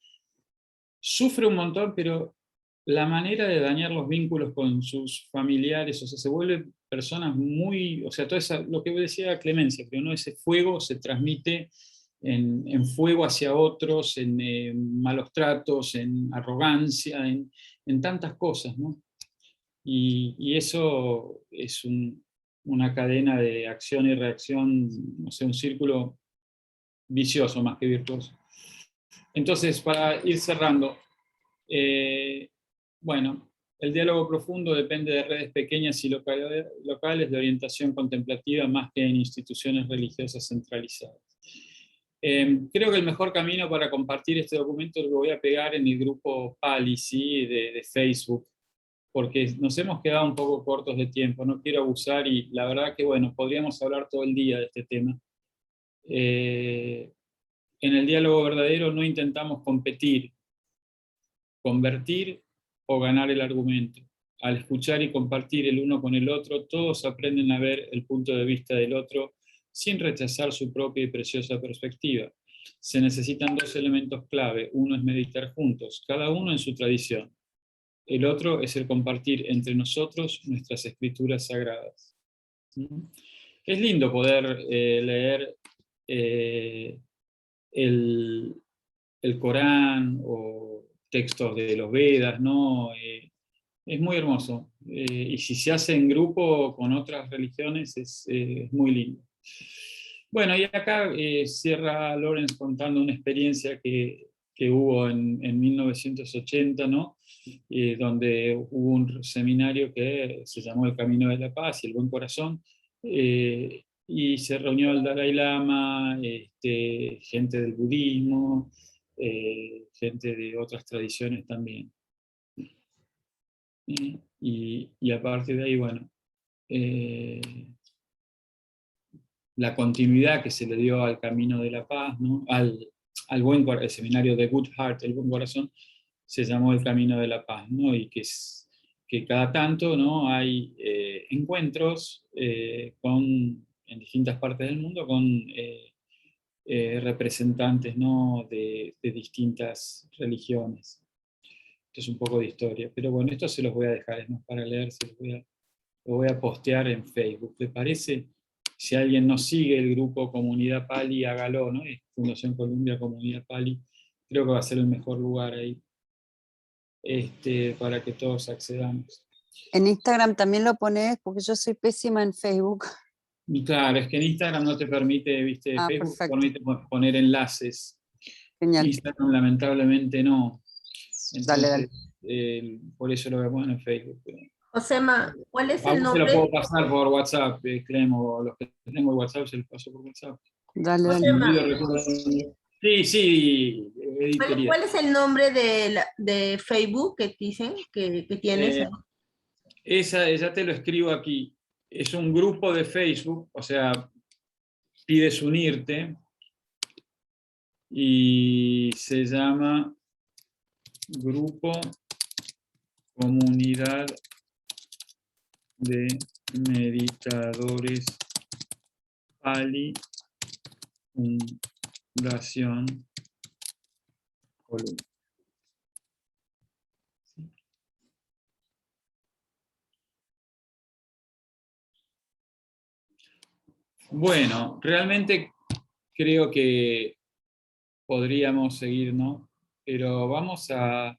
sufre un montón, pero la manera de dañar los vínculos con sus familiares, o sea, se vuelven personas muy, o sea, lo que decía Clemencia, pero no, ese fuego se transmite en fuego hacia otros, en malos tratos, en arrogancia, en tantas cosas, ¿no? Y eso es una cadena de acción y reacción, no sé, un círculo vicioso más que virtuoso. Entonces, para ir cerrando, bueno, el diálogo profundo depende de redes pequeñas y locales de orientación contemplativa más que en instituciones religiosas centralizadas. Creo que el mejor camino para compartir este documento lo voy a pegar en el grupo Pali, ¿sí?, de Facebook, porque nos hemos quedado un poco cortos de tiempo, no quiero abusar y la verdad que, bueno, podríamos hablar todo el día de este tema. En el diálogo verdadero no intentamos competir, convertir o ganar el argumento. Al escuchar y compartir el uno con el otro, todos aprenden a ver el punto de vista del otro sin rechazar su propia y preciosa perspectiva. Se necesitan dos elementos clave. Uno es meditar juntos, cada uno en su tradición. El otro es el compartir entre nosotros nuestras escrituras sagradas. Es lindo poder leer el Corán o textos de los Vedas, ¿no? Es muy hermoso. Y si se hace en grupo con otras religiones es muy lindo. Bueno, y acá cierra Lorenz contando una experiencia que hubo en 1980, ¿no? Donde hubo un seminario que se llamó El Camino de la Paz y el Buen Corazón, y se reunió el Dalai Lama, gente del budismo, gente de otras tradiciones también. Y a partir de ahí, bueno, la continuidad que se le dio al Camino de la Paz, ¿no?, el seminario de Good Heart, el Buen Corazón, se llamó el Camino de la Paz, ¿no? Y que cada tanto, ¿no?, hay encuentros en distintas partes del mundo con representantes, ¿no?, de distintas religiones. Esto es un poco de historia, pero bueno, esto se los voy a dejar, es más para leer, lo voy a postear en Facebook. ¿Le parece? si alguien no sigue el grupo Comunidad Pali, hágalo, ¿no? Es Fundación Columbia Comunidad Pali. Creo que va a ser el mejor lugar ahí para que todos accedamos. En Instagram también lo pones, porque yo soy pésima en Facebook. Y claro, es que en Instagram no te permite, viste, Ah, Facebook perfecto. permite poner enlaces. Genial. Instagram lamentablemente no. Dale, dale. Entonces, por eso lo voy a poner en Facebook. Pero Josema, ¿cuál es a el vos te lo nombre? puedo pasar por WhatsApp, Clemo, los que tengo el WhatsApp se los paso por WhatsApp. Dale, Así dale. me olvido, recuerdo. Sí, Edith, querida. ¿Cuál es el nombre de Facebook que dicen que tienes? Ya te lo escribo aquí. Es un grupo de Facebook, o sea, pides unirte, y se llama Grupo Comunidad de Meditadores Pali, Fundación Columbia. Bueno, realmente creo que podríamos seguir, ¿no? Pero vamos a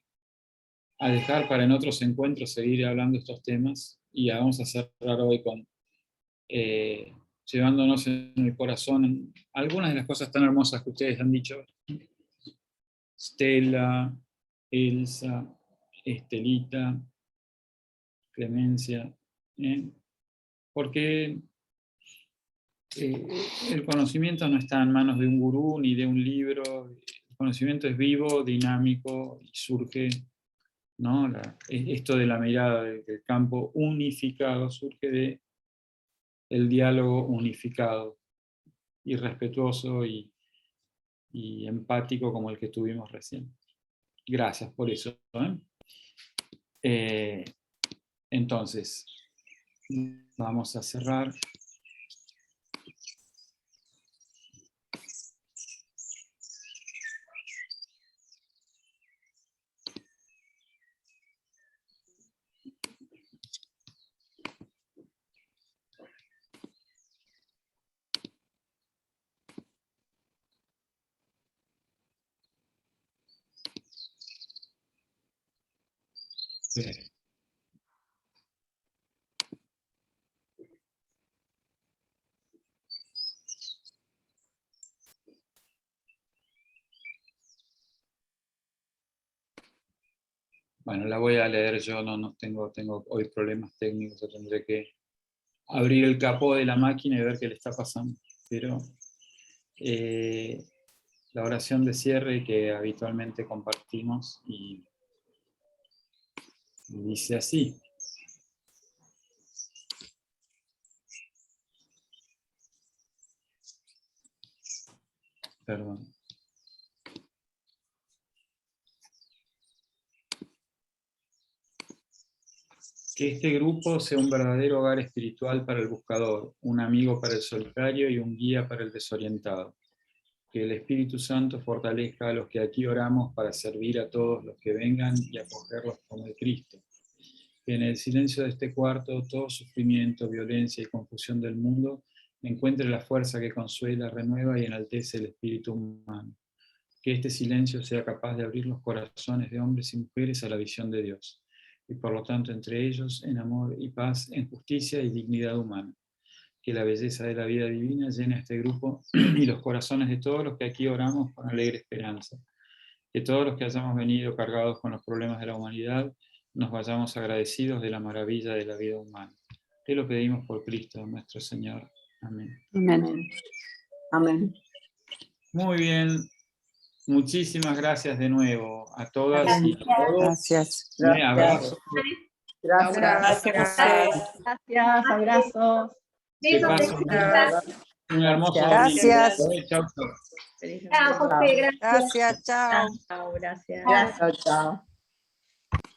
dejar para en otros encuentros seguir hablando de estos temas, y vamos a cerrar hoy con llevándonos en el corazón algunas de las cosas tan hermosas que ustedes han dicho. Stella, Elsa, Estelita, Clemencia, porque el conocimiento no está en manos de un gurú ni de un libro. El conocimiento es vivo, dinámico, y surge, ¿no? Esto de la mirada del campo unificado surge de el diálogo unificado y respetuoso y empático como el que tuvimos recién. Gracias por eso. Entonces, vamos a cerrar. Bueno, la voy a leer yo, no tengo hoy problemas técnicos, yo tendré que abrir el capó de la máquina y ver qué le está pasando. Pero la oración de cierre que habitualmente compartimos y dice así. Perdón. Que este grupo sea un verdadero hogar espiritual para el buscador, un amigo para el solitario y un guía para el desorientado. Que el Espíritu Santo fortalezca a los que aquí oramos para servir a todos los que vengan y acogerlos como el Cristo. Que en el silencio de este cuarto todo sufrimiento, violencia y confusión del mundo encuentre la fuerza que consuela, renueva y enaltece el espíritu humano. Que este silencio sea capaz de abrir los corazones de hombres y mujeres a la visión de Dios, y por lo tanto entre ellos en amor y paz, en justicia y dignidad humana. Que la belleza de la vida divina llene a este grupo y los corazones de todos los que aquí oramos con alegre esperanza. Que todos los que hayamos venido cargados con los problemas de la humanidad nos vayamos agradecidos de la maravilla de la vida humana. Te lo pedimos por Cristo nuestro Señor. Amén. Amén. Amén. Muy bien. Muchísimas gracias de nuevo a todas y a todos. Gracias. Un abrazo. Gracias. Gracias, abrazos. Que pasen un hermoso día. Gracias. Chao, chao. Chao, José, gracias. Gracias, chao. Chao, gracias. Gracias, chao.